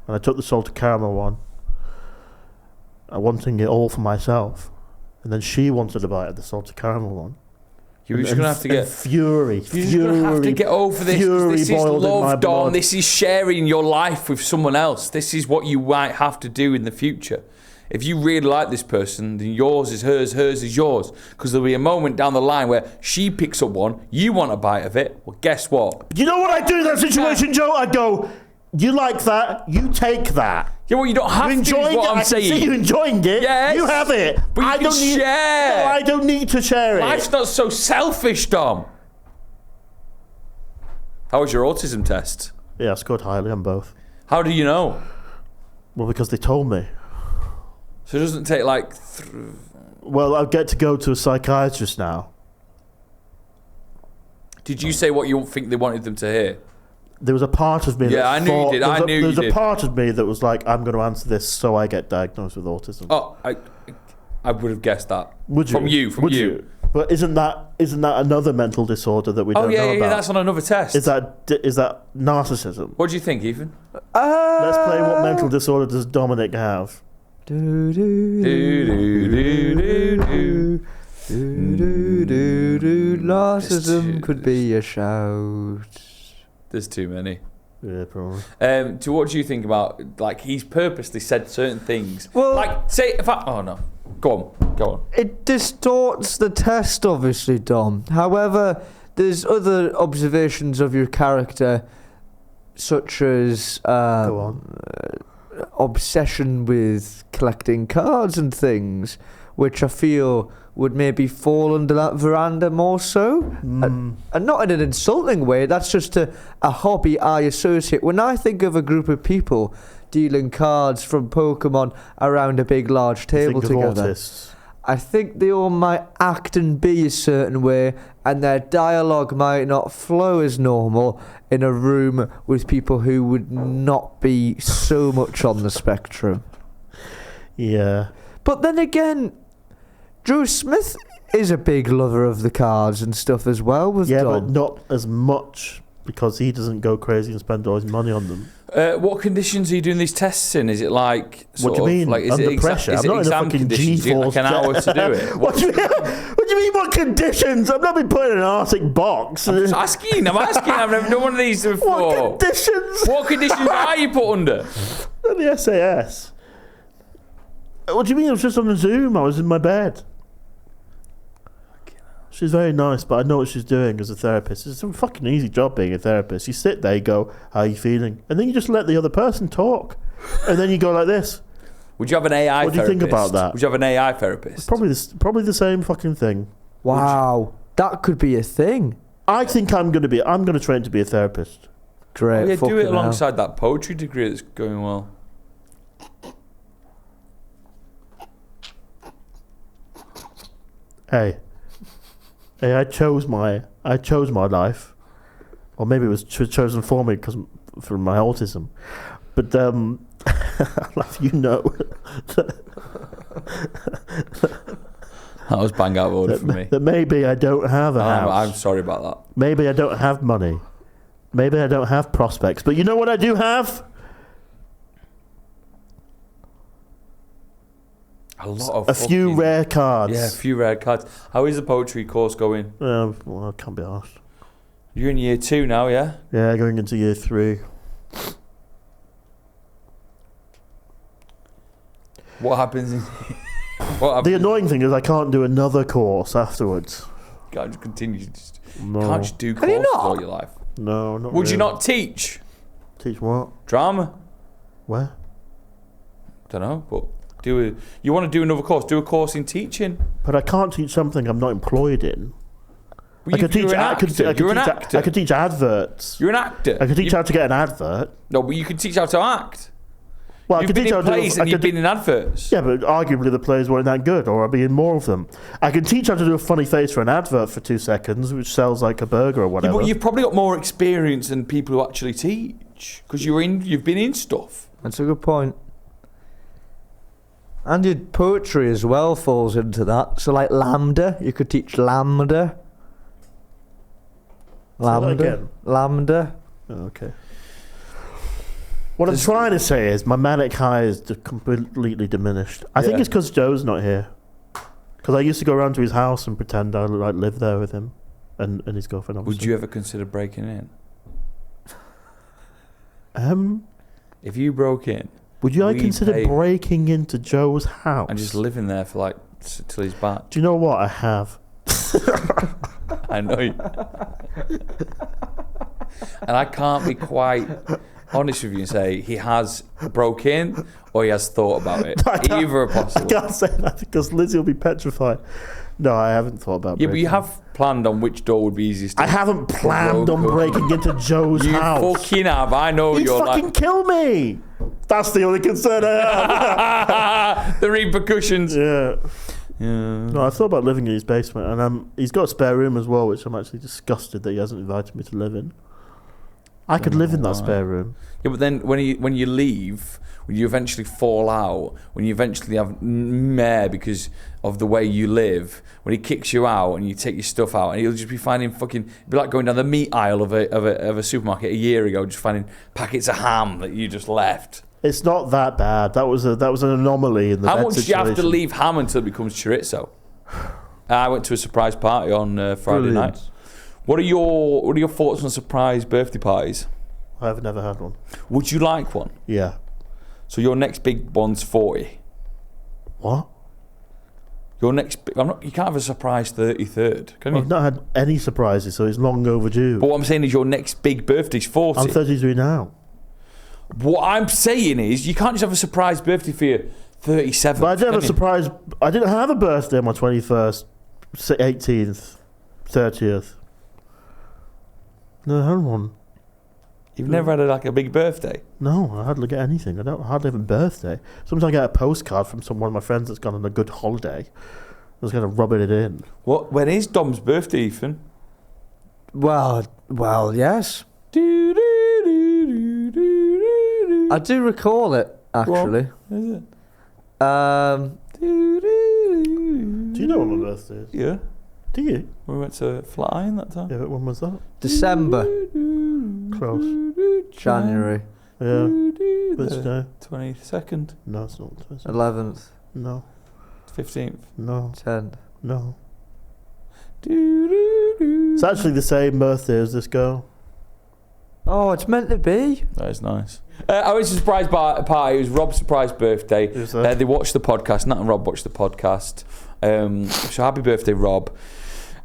and I took the salted caramel one, wanting it all for myself, and then she wanted a bite of the salted caramel one. You're just going to have to get... Fury. You're just going to have to get over this. This is love, Dom. This is sharing your life with someone else. This is what you might have to do in the future. If you really like this person, then yours is hers, hers is yours. Because there'll be a moment down the line where she picks up one, you want a bite of it. Well, guess what? You know what I do in that situation, Joe? I go, you like that, you take that. Yeah, well, you don't have to, is what I'm saying. I see you enjoying it. Yes. You have it. But you can share. No, I don't need to share it. Life's not so selfish, Dom. How was your autism test? Yeah, I scored highly on both. How do you know? Well, because they told me. So it doesn't take like... Well, I'll get to go to a psychiatrist now. Did you say what you think they wanted them to hear? There was a part of me that I knew you did. I knew you did. There was a part of me that was like, I'm going to answer this so I get diagnosed with autism. Oh, I would have guessed that. Would you? From you. But isn't that another mental disorder that we don't know about? Yeah, that's on another test. Is that narcissism? What do you think, Ethan? Let's play what mental disorder does Dominic have? Narcissism could be a shout. There's too many. Yeah, probably. So what do you think about, like, he's purposely said certain things? Well, like, say, oh no. Go on. It distorts the test, obviously, Dom. However, there's other observations of your character, such as obsession with collecting cards and things, which I feel would maybe fall under that veranda more so. And not in an insulting way, that's just a hobby I associate. When I think of a group of people dealing cards from Pokemon around a big large table together, I think they all might act and be a certain way, and their dialogue might not flow as normal in a room with people who would not be so much on the spectrum. Yeah. But then again, Joe Smith is a big lover of the cards and stuff as well with Dom. But not as much, because he doesn't go crazy and spend all his money on them. What conditions are you doing these tests in? Is it like... What do you mean? Like, under pressure? I'm not in a fucking G-force. Like an hour to do it? What do you mean, what conditions? I've not been put in an Arctic box. I'm asking. I've never done one of these before. What conditions? What conditions are you put under? The SAS. What do you mean? I was just on a Zoom. I was in my bed. She's very nice, but I know what she's doing as a therapist. It's a fucking easy job being a therapist. You sit there, you go, how are you feeling? And then you just let the other person talk. And then you go like this. Would you have an AI therapist? What do you think about that? Would you have an AI therapist? Probably the same fucking thing. Wow, that could be a thing. I think I'm going to train to be a therapist. Great. Yeah, do it alongside that poetry degree that's going well. Hey, I chose my life, or maybe it was chosen for me because for my autism. But you know, that was bang out of order for me. That maybe I don't have a house. I'm sorry about that. Maybe I don't have money. Maybe I don't have prospects. But you know what I do have? A few rare cards. Yeah, a few rare cards. How is the poetry course going? Well, I can't be asked. You're in year 2 now, yeah? Yeah, going into year 3. What happens? The annoying thing is I can't do another course afterwards. Can't just continue. No. Can't just do courses all your life. No, not Would really. you not teach? Teach what? Drama. Where? Don't know, but you want to do another course? Do a course in teaching. But I can't teach something I'm not employed in. Well, you're an actor. You're an actor. I could teach adverts. You're an actor. I could teach how to get an advert. No, but you can teach how to act. Well, you've been in plays and you've been in adverts. Yeah, but arguably the plays weren't that good, or I'd be in more of them. I can teach how to do a funny face for an advert for 2 seconds, which sells like a burger or whatever. Yeah, but you've probably got more experience than people who actually teach, because you've been in stuff. That's a good point. And your poetry as well falls into that. So like lambda, you could teach lambda. Say that again. Oh, okay. Lambda. Lambda. What? What I'm trying to say is my manic high is completely diminished. I think it's because Joe's not here. Because I used to go around to his house and pretend I like live there with him and his girlfriend. Obviously. Would you ever consider breaking in? If you broke in, would you consider breaking into Joe's house and just living there for like till he's back? Do you know what I have? I know you. And I can't be quite honest with you and say he has broke in or he has thought about it. Either are possible. I can't say that because Lizzie will be petrified. No, I haven't thought about breaking. Yeah, but you have planned on which door would be easiest to I haven't planned on breaking into Joe's house. You fucking have. I know He'd you're fucking kill me. That's the only concern I have. The repercussions. Yeah. No, I've thought about living in his basement, and he's got a spare room as well, which I'm actually disgusted that he hasn't invited me to live in. I could live in that spare room. Yeah, but then when you leave, when you eventually fall out, when you eventually have mare because of the way you live, when he kicks you out and you take your stuff out, and he'll just be finding it'd be like going down the meat aisle of a supermarket a year ago, just finding packets of ham that you just left. It's not that bad. That was an anomaly in the How much situation. do you have to leave ham until it becomes chorizo? I went to a surprise party on Friday night. What are your thoughts on surprise birthday parties? I've never had one. Would you like one? Yeah. So your next big one's 40. What? Your next... you can't have a surprise 33rd, can you? I've not had any surprises, so it's long overdue. But what I'm saying is your next big birthday's 40. I'm 33 now. What I'm saying is you can't just have a surprise birthday for your 37th. But I did have a surprise... I didn't have a birthday on my 21st, 18th, 30th. No, I had one. You've never had a big birthday? No, I hardly get anything. I don't hardly have a birthday. Sometimes I get a postcard from one of my friends that's gone on a good holiday. I was kind of rubbing it in. When is Dom's birthday, Ethan? Well, yes. I do recall it, actually. Is it? Do you know when my birthday is? Yeah. Do you? We went to Flatiron that time. Yeah, but when was that? December. Close. January. Yeah. Which day? 22nd. No, it's not. 11th. No. 15th. No. 10th. No. It's actually the same birthday as this girl. Oh, it's meant to be. That is nice. I went to a surprise party. It was Rob's surprise birthday. They watched the podcast. Nat and Rob watched the podcast. So happy birthday, Rob.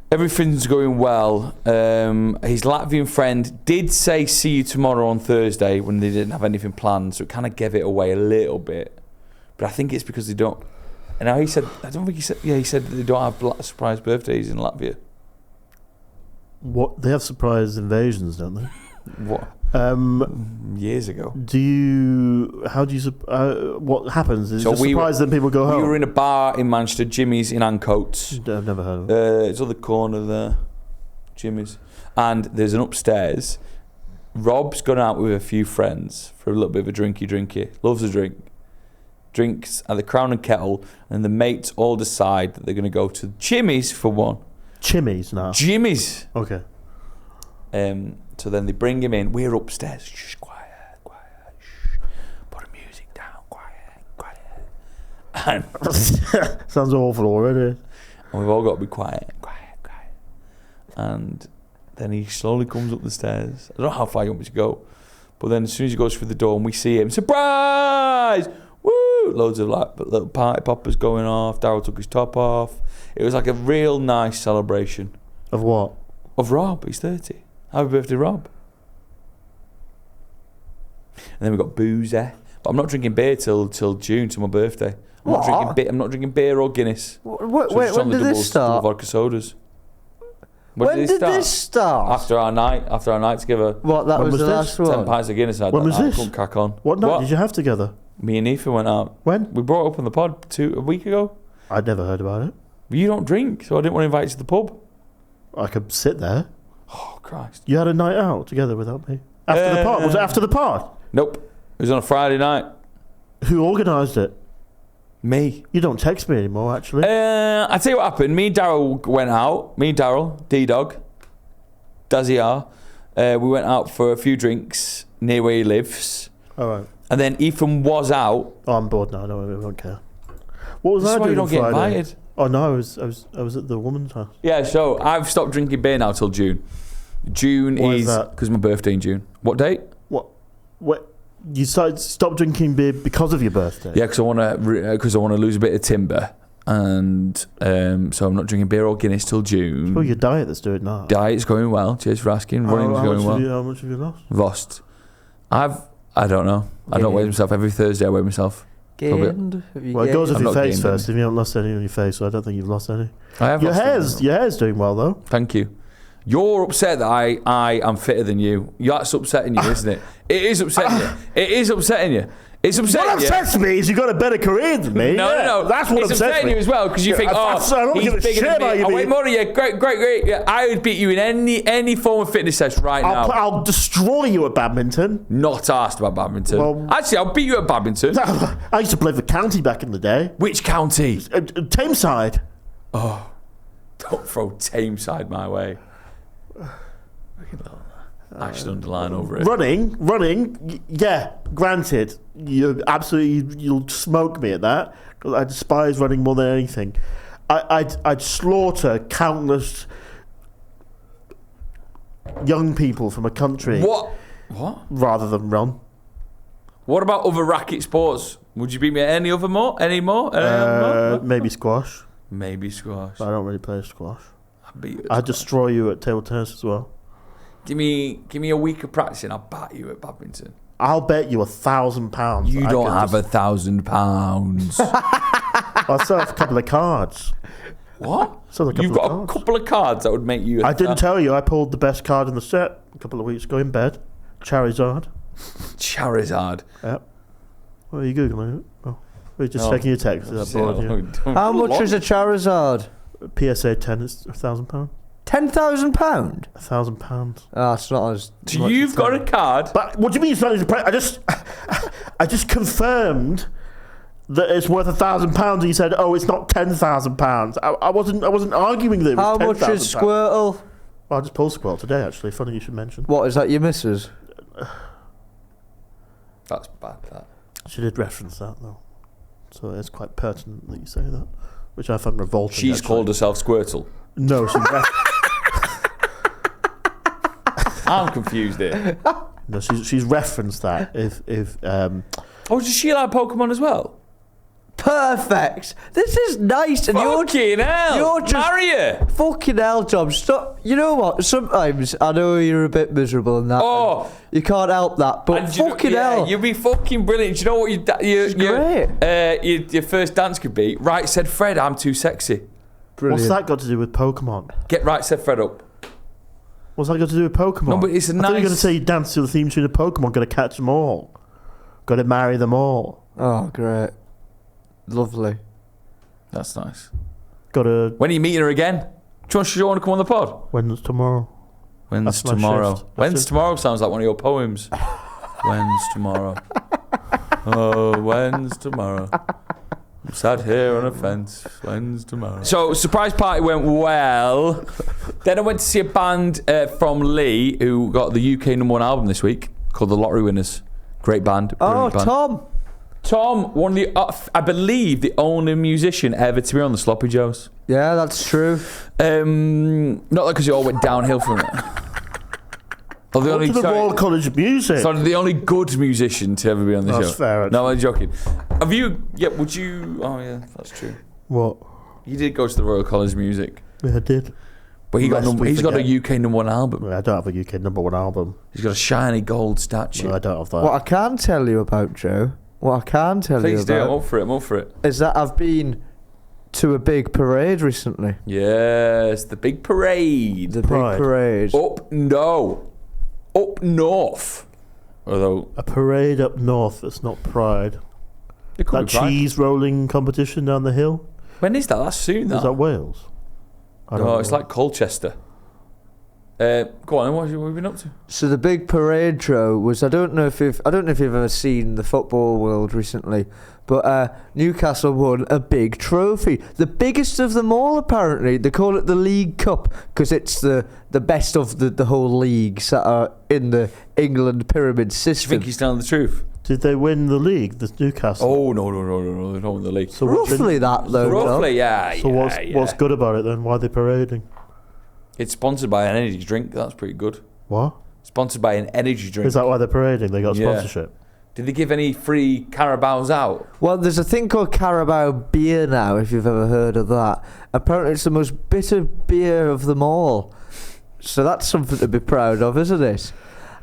Everything's going well. His Latvian friend did say see you tomorrow on Thursday when they didn't have anything planned, so it kind of gave it away a little bit. But I think it's because they don't. And now he said, I don't think he said. Yeah, he said that they don't have surprise birthdays in Latvia. What? They have surprise invasions, don't they? What? Years ago. What happens? Is it surprise that people go home? We were in a bar in Manchester, Jimmy's in Ancoats. I've never heard of it. It's on the corner there, Jimmy's. And there's an upstairs. Rob's gone out with a few friends for a little bit of a drinky. Loves a drink. Drinks at the Crown and Kettle, and the mates all decide that they're going to go to Jimmy's for one. Jimmy's now? Jimmy's. Okay. So then they bring him in. We're upstairs. Shh, quiet. Shh. Put the music down. Quiet. And sounds awful already. And we've all got to be quiet. And then he slowly comes up the stairs. I don't know how far you want me to go. But then as soon as he goes through the door and we see him, surprise! Woo! Loads of little party poppers going off. Daryl took his top off. It was like a real nice celebration. Of what? Of Rob. He's 30. Happy birthday, Rob. And then we got booze there. But I'm not drinking beer till June, till my birthday. I'm not drinking beer or Guinness. Wait, when did this start? Double vodka sodas. When did this start? After our night together. What, that was the last one? 10 pints of Guinness. When was this? I couldn't crack on. What night did you have together? Me and Ethan went out. When? We brought it up on the pod a week ago. I'd never heard about it. But you don't drink, so I didn't want to invite you to the pub. I could sit there. Oh, Christ. You had a night out together without me? After the pod? Was it after the pod? Nope. It was on a Friday night. Who organised it? Me. You don't text me anymore, actually. I tell you what happened. Me and Daryl went out. Me and Daryl, D-Dog, Dazzy R. We went out for a few drinks near where he lives. All right. And then Ethan was out. Oh, I'm bored now. I don't care. What was This I is why you doing on don't get Friday? invited. Oh no, I was at the woman's house. Yeah, so I've stopped drinking beer now till June. June Why is is that? because my birthday in June. What date? What? You stopped drinking beer because of your birthday? Yeah, because I want to lose a bit of timber, and so I'm not drinking beer or Guinness till June. Well, your diet that's doing that. Diet's going well. Cheers for asking. Running's going well. How much have you lost? Lost. I don't know. I don't weigh myself every Thursday. I weigh myself. Gained? Well, it goes off I'm your not face gained first. any. If you haven't lost any on your face, so I don't think you've lost any. I have. Your lost hair's doing well though. Thank you. You're upset that I am fitter than you. That's upsetting you, isn't it? It is upsetting you. It is upsetting you. It's upsetting What you. upsets me is you got a better career than me. No. That's what it's upsets upsetting me. you as well because you think, I don't he's give a bigger shit than about me. you I weigh being- more than you. Great. Yeah, I would beat you in any form of fitness test right now. I'll destroy you at badminton. Not asked about badminton. Well- Actually, I'll beat you at badminton. I used to play for county back in the day. Which county? Tameside. Don't throw Tameside my way. Action underline over it. Running. Yeah, granted, you'll smoke me at that. 'Cause I despise running more than anything. I'd slaughter countless young people from a country What? rather than run. What about other racket sports? Would you beat me at any other more? Any more? No? Maybe squash. Maybe squash. But I don't really play squash. I'll beat you at I'd squash. destroy you at table tennis as well. Give me a week of practicing. I'll bat you at badminton. I'll bet you £1,000. You I don't could have £1,000. I still have a couple of cards. What? Still a couple You've of got cards. a couple of cards that would make you. I didn't tell you I pulled the best card in the set a couple of weeks ago in bed. Charizard. Charizard. Yep. What are you Googling? Oh. We're just No. checking your text. Is that bored you? How much is a Charizard? PSA 10 is £1,000. £10,000? £1,000. Ah, it's not as. So much you've as got that. a card. But what do you mean it's not as I just confirmed that it's worth £1,000 and you said, oh, it's not £10,000. I wasn't arguing that it was How much £10,000. is Squirtle? Well, I just pulled Squirtle today, actually. Funny you should mention. What, is that your missus? That's bad. That. She did reference that, though. So it's quite pertinent that you say that, which I find revolting. She's actually. called herself Squirtle. No, I'm confused here. no, she's referenced that. Oh, does she like Pokemon as well? Perfect. This is nice, and Fucking hell! you're just- Marry her. fucking hell, Tom. Stop. You know what? Sometimes I know you're a bit miserable and that. Oh. and you can't help that. But And do you know- fucking yeah, hell, you'd be fucking brilliant. Do you know what your first dance could be? Right said Fred, I'm too sexy. brilliant. what's that got to do with Pokemon? Get right said Fred up. What's that got to do with Pokemon? No, but it's a I thought you were going to nice- say you dance to the theme tune of Pokemon. Got to catch them all. Got to marry them all. Oh, great, lovely. That's nice. Got to. When are you meeting her again? Do you want to come on the pod? When's tomorrow? When's That's my tomorrow? shift. That's When's it. tomorrow sounds like one of your poems. When's tomorrow? Oh, when's tomorrow? I'm sat here on a fence. When's tomorrow? So, surprise party went well. Then I went to see a band from Lee who got the UK #1 album this week called The Lottery Winners. Great band. Oh, brilliant band. Tom. Tom, one of the, I believe, the only musician ever to be on the Sloppy Joes. Yeah, that's true. Not because it all went downhill from it. Or the Go to the Royal College of Music. Sorry, the only good musician to ever be on the show. That's fair, No, I'm joking. Have you? Yeah, would you? Oh, yeah, that's true. What? He did go to the Royal College of Music, Yeah, I did. but Lest we he's got a forget. UK #1 album. I don't have a UK #1 album. He's got a shiny gold statue. No, I don't have that. What I can tell you about, Joe, Please do. I'm up for it. I'm up for it. is that I've been to a big parade recently. Yes, the big parade. The Pride. big parade. Up north. Although A parade up north that's not Pride. it could That be Pride. cheese rolling competition down the hill? When is that? That's soon. Is That. that Wales? I don't No, know. it's like Colchester. Go on. What have you been up to? So the big parade show was I don't know if you've ever seen the football world recently, but Newcastle won a big trophy, the biggest of them all apparently. They call it the League Cup because it's the best of the whole leagues that are in the England pyramid Do you system. think he's telling the truth? Did they win the league, the Newcastle? Oh, no, they don't win the league. So what- Roughly that, though. Roughly, yeah. So what's good about it then? Why are they parading? It's sponsored by an energy drink. That's pretty good. What? Sponsored by an energy drink. Is that why they're parading? They got Yeah. sponsorship. Did they give any free Carabaos out? Well, there's a thing called Carabao beer now, if you've ever heard of that. Apparently it's the most bitter beer of them all. So that's something to be proud of, isn't it?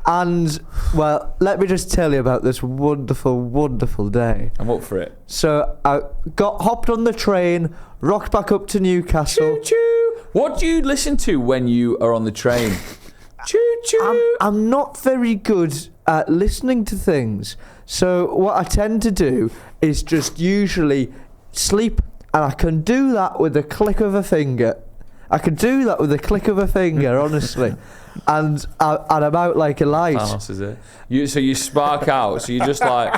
And, well, let me just tell you about this wonderful, wonderful day. I'm up for it. So I hopped on the train, rocked back up to Newcastle. Choo-choo. What do you listen to when you are on the train? Choo-choo. I'm not very good at listening to things. So what I tend to do is just usually sleep, and I can do that with a click of a finger. Honestly. And I'm out like a light. Fast, is it? So you spark out. So you're just like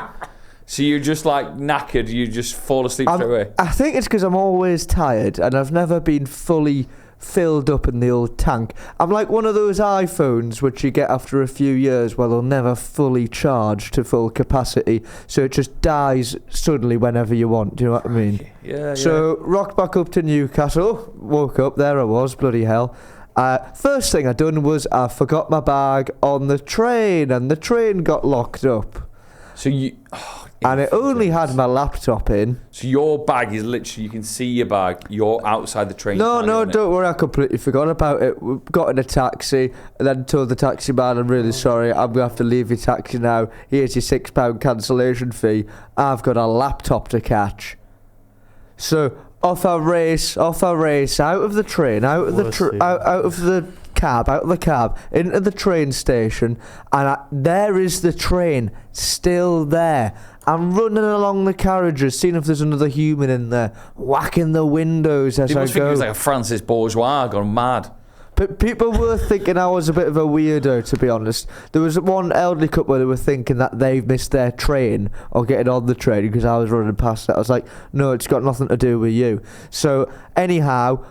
knackered. You just fall asleep straight away. I think it's because I'm always tired, and I've never been fully filled up in the old tank. I'm like one of those iPhones which you get after a few years where they'll never fully charge to full capacity, so it just dies suddenly whenever you want. Do you know what I mean? Yeah. So rocked back up to Newcastle, woke up, there I was, bloody hell. First thing I done was I forgot my bag on the train, and the train got locked up. So you. And it only had my laptop in. So your bag is literally, you can see your bag. You're outside the train. No, don't worry, I completely forgot about it. We got in a taxi, and then told the taxi man, I'm really sorry, I'm going to have to leave your taxi now. Here's your £6 cancellation fee. I've got a laptop to catch. So off I race out of the train, out of the cab, into the train station, and there is the train, still there. I'm running along the carriages, seeing if there's another human in there, whacking the windows as I must think go. it was like a Francis Bourgeois gone mad. But people were thinking I was a bit of a weirdo, to be honest. There was one elderly couple who were thinking that they've missed their train or getting on the train because I was running past it. I was like, no, it's got nothing to do with you. So anyhow,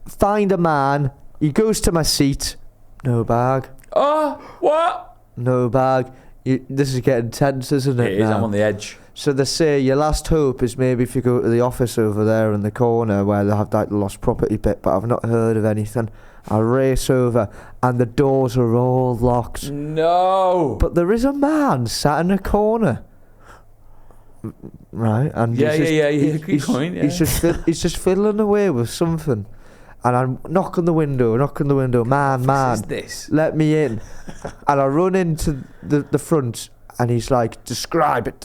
find a man. He goes to my seat. No bag. Oh, what? No bag. This is getting tense, isn't it? It is, I'm on the edge. So they say your last hope is maybe if you go to the office over there in the corner where they have like the lost property bit, but I've not heard of anything. I race over and the doors are all locked. No. But there is a man sat in a corner. Right? And Keep going, yeah. He's just fiddling away with something. And I knock on the window, man, What is this? let me in. And I run into the front, and he's like, describe it.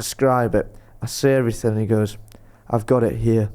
I say everything, and he goes, I've got it here.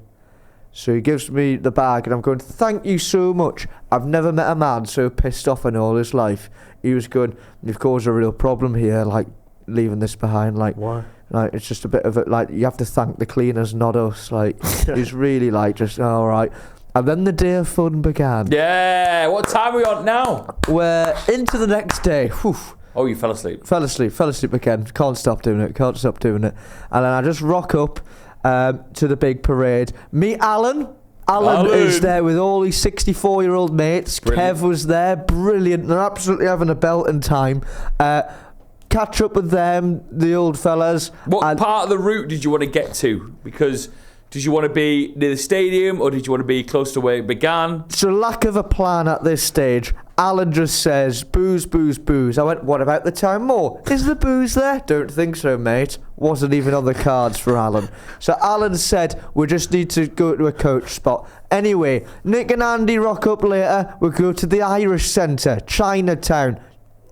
So he gives me the bag, and I'm going, thank you so much. I've never met a man so pissed off in all his life. He was going, you've caused a real problem here, like, leaving this behind, like... Why? Like, it's just a bit of it, like, you have to thank the cleaners, not us. Like, he's really, like, just, all right. And then the day of fun began. Yeah, what time are we on now? We're into the next day. Whew. Oh, you fell asleep. Fell asleep again. Can't stop doing it. And then I just rock up to the big parade. Meet Alan. Alan is there with all his 64-year-old mates. Brilliant. Kev was there. Brilliant. They're absolutely having a belting time. Catch up with them, the old fellas. What part of the route did you want to get to? Because... did you want to be near the stadium, or did you want to be close to where it began? So lack of a plan at this stage. Alan just says, booze, booze, booze. I went, what about the time more? Is the booze there? Don't think so, mate. Wasn't even on the cards for Alan. So Alan said, we just need to go to a coach spot. Anyway, Nick and Andy rock up later. We'll go to the Irish Centre, Chinatown.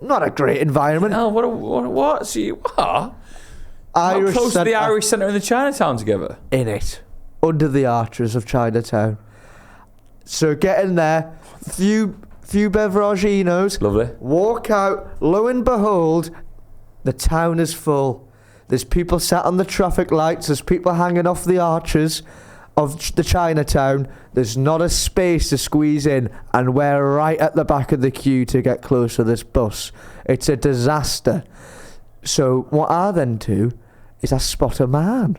Not a great environment. Oh, what? See, what? Irish How close to the Centre Irish Centre and the Chinatown together? in it. Under the arches of Chinatown. So get in there, few beveraginos. Lovely. Walk out. Lo and behold, the town is full. There's people sat on the traffic lights. There's people hanging off the arches of the Chinatown. There's not a space to squeeze in, and we're right at the back of the queue to get close to this bus. It's a disaster. So what I then do is I spot a man.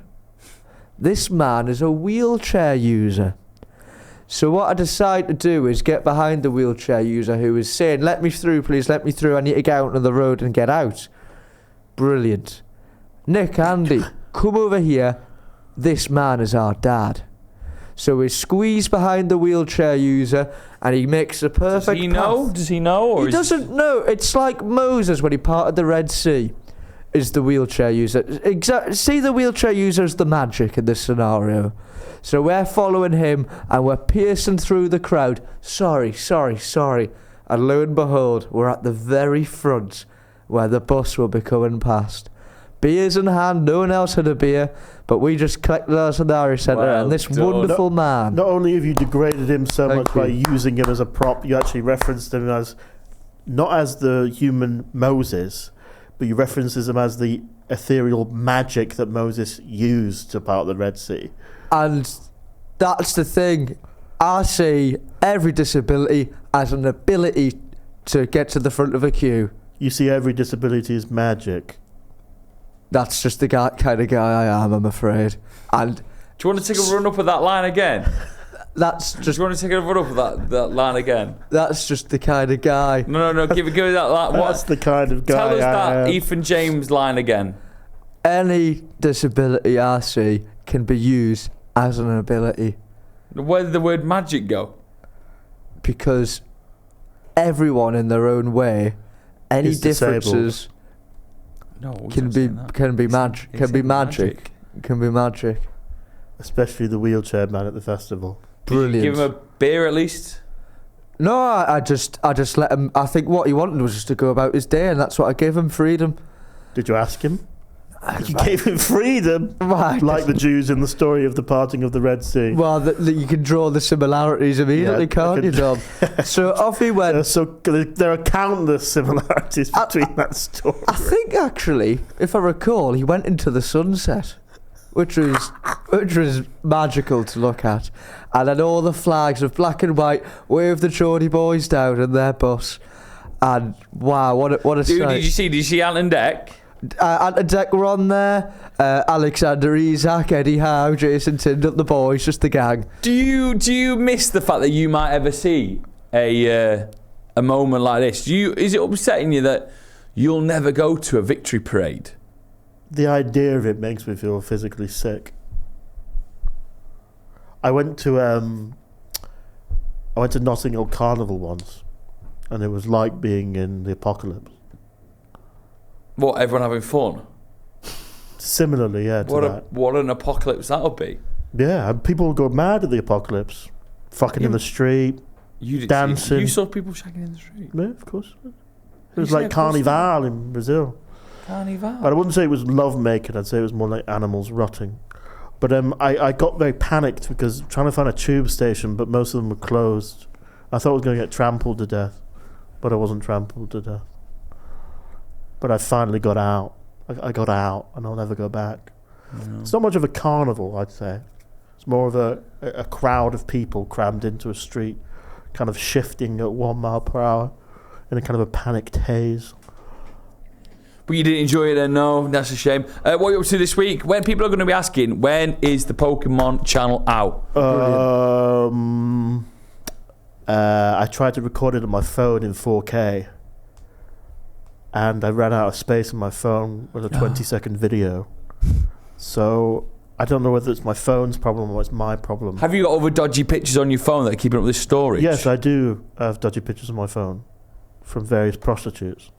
This man is a wheelchair user. So what I decide to do is get behind the wheelchair user who is saying, let me through, please, let me through. I need to get out on the road and get out. Brilliant. Nick, Andy, come over here. This man is our dad. So we squeeze behind the wheelchair user, and he makes a perfect Does he know? path. Does he know? Or He doesn't know. It's like Moses when he parted the Red Sea. Is the wheelchair user. See the wheelchair user as the magic in this scenario. So we're following him and we're piercing through the crowd. Sorry. And lo and behold, we're at the very front where the bus will be coming past. Beers in hand, no one else had a beer, but we just collected ours in the Irish Centre, Well and this done. wonderful man. Not only have you degraded him so Thank much by you. using him as a prop, you actually referenced him as not as the human Moses, but you referenced him as the ethereal magic that Moses used to part the Red Sea. And that's the thing. I see every disability as an ability to get to the front of a queue. You see every disability as magic. That's just the kind of guy I am, I'm afraid. And Do you want to take a run up of that line again? that's Do just you want to take a run up of that line again? that's just the kind of guy. No. Give it that line. That's the kind of guy Tell us I that am. Ethan James line again. Any disability I see can be used as an ability, Where did the word magic go? because everyone in their own way, any Is disabled. differences No, we can don't be say that. can be magic. He Can be said magic. Can be magic. Especially the wheelchair man at the festival. Did you Brilliant. give him a beer at least? No, I just let him. I think what he wanted was just to go about his day, and that's what I gave him, freedom. Did you ask him? You gave him freedom, Right. like the Jews in the story of the parting of the Red Sea. Well, you can draw the similarities immediately, Yeah, can't I you, Dom? So off he went. There are countless similarities between that story. I think actually, if I recall, he went into the sunset, which was magical to look at, and then all the flags of black and white waved the Geordie boys down in their bus, and wow, what a Dude, sight! did you see Ant and Deck? Ant Deck were on there, Alexander Isak, Eddie Howe, Jason Tindall, the boys, just the gang. Do you miss the fact that you might ever see a moment like this? Is it upsetting you that you'll never go to a victory parade? The idea of it makes me feel physically sick. I went to Notting Hill Carnival once, and it was like being in the apocalypse. What, everyone having fun? Similarly, yeah, to that. What an apocalypse that would be. Yeah, and people would go mad at the apocalypse. Fucking in the street. Dancing. You saw people shagging in the street. Yeah, of course. It was Yeah, like of course Carnival in Brazil. Carnival. But I wouldn't say it was love making, I'd say it was more like animals rotting. But I got very panicked because trying to find a tube station, but most of them were closed. I thought I was going to get trampled to death, but I wasn't trampled to death. But I finally got out. I got out, and I'll never go back. No. It's not much of a carnival, I'd say. It's more of a crowd of people crammed into a street, kind of shifting at 1 mile per hour in a kind of a panicked haze. But you didn't enjoy it then, no? That's a shame. What are you up to this week? When people are going to be asking, when is the Pokemon channel out? I tried to record it on my phone in 4K. And I ran out of space on my phone with a 20-second video. So I don't know whether it's my phone's problem or it's my problem. Have you got other dodgy pictures on your phone that are keeping up this storage? Yes, I do have dodgy pictures on my phone from various prostitutes.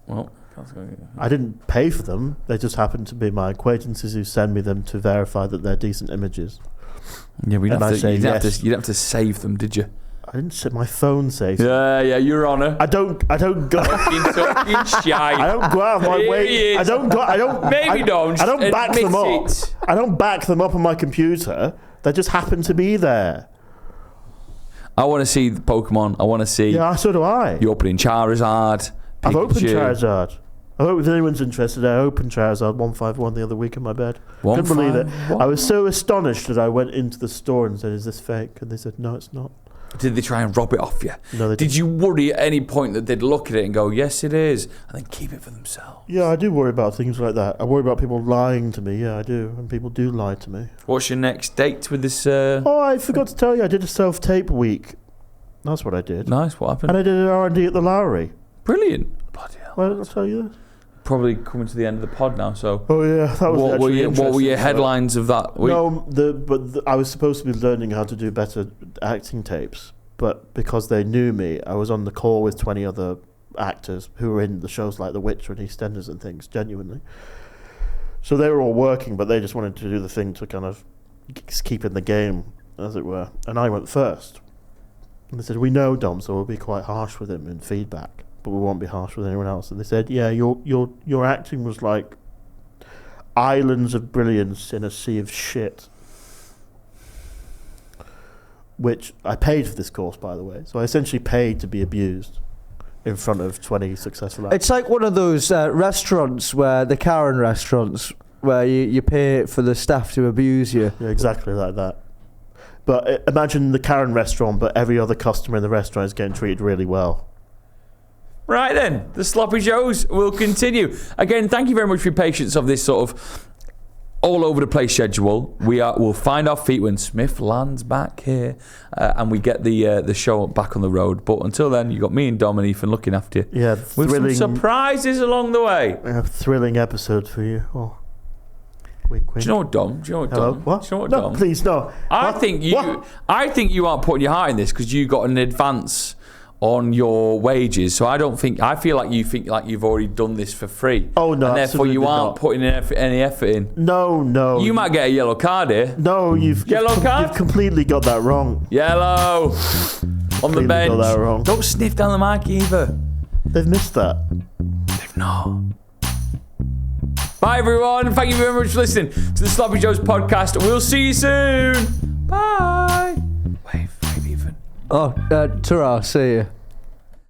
Well, that's good. I didn't pay for them. They just happen to be my acquaintances who send me them to verify that they're decent images. Yeah, we And I say you didn't yes. have to save them, did you? I didn't set my phone safe. Yeah, Your Honour. I don't go. Fucking shy. I don't go out of my Here way. he is. I don't back Admit them up. it. I don't back them up on my computer. They just happen to be there. I want to see the Pokemon. I want to see Yeah, so do I. you opening Charizard. I've opened Pikachu. Charizard. I hope if anyone's interested, I opened Charizard 151 the other week in my bed. Couldn't believe it. 151? I was so astonished that I went into the store and said, "Is this fake?" And they said, "No, it's not." Did they try and rob it off you? No, they Did didn't. you worry at any point that they'd look at it and go, yes, it is, and then keep it for themselves? Yeah, I do worry about things like that. I worry about people lying to me. Yeah, I do, and people do lie to me. What's your next date with this? Oh, I forgot to tell you, I did a self-tape week. That's what I did. Nice. What happened? And I did an R&D at the Lowry. Brilliant. Bloody hell. Why didn't I tell you this? probably coming to the end of the pod now. So, Oh yeah, that was what were your headlines of that week? No, I was supposed to be learning how to do better acting tapes, but because they knew me, I was on the call with 20 other actors who were in the shows like The Witcher and EastEnders and things, genuinely. So they were all working, but they just wanted to do the thing to kind of keep in the game, as it were. And I went first. And they said, we know Dom, so we'll be quite harsh with him in feedback, but we won't be harsh with anyone else. And they said, yeah, your acting was like islands of brilliance in a sea of shit. Which I paid for this course, by the way. So I essentially paid to be abused in front of 20 successful actors. It's like one of those restaurants where the Karen restaurants where you pay for the staff to abuse you. Yeah, exactly like that. But imagine the Karen restaurant, but every other customer in the restaurant is getting treated really well. Right then, the Sloppy Joes will continue. Again, thank you very much for your patience of this sort of all over the place schedule. We'll find our feet when Smith lands back here and we get the show back on the road. But until then, you got me and Dom and Ethan looking after you. Yeah, with some surprises along the way. A thrilling episode for you. Oh. Wink, wink. Do you know what, Dom? Hello? What? Do you know what, no, Dom? Please, no. I think you aren't putting your heart in this because you got an advance on your wages. So I feel like you think like you've already done this for free. Oh no, and therefore you aren't not. putting any effort in. No. You might get a yellow card here. No, you've completely got that wrong. Yellow on the bench. Got that wrong. Don't sniff down the mic either. They've missed that. They've not. Bye everyone. Thank you very much for listening to the Sloppy Joes podcast. We'll see you soon. Bye. Wave even. Oh, ta-ra, see you.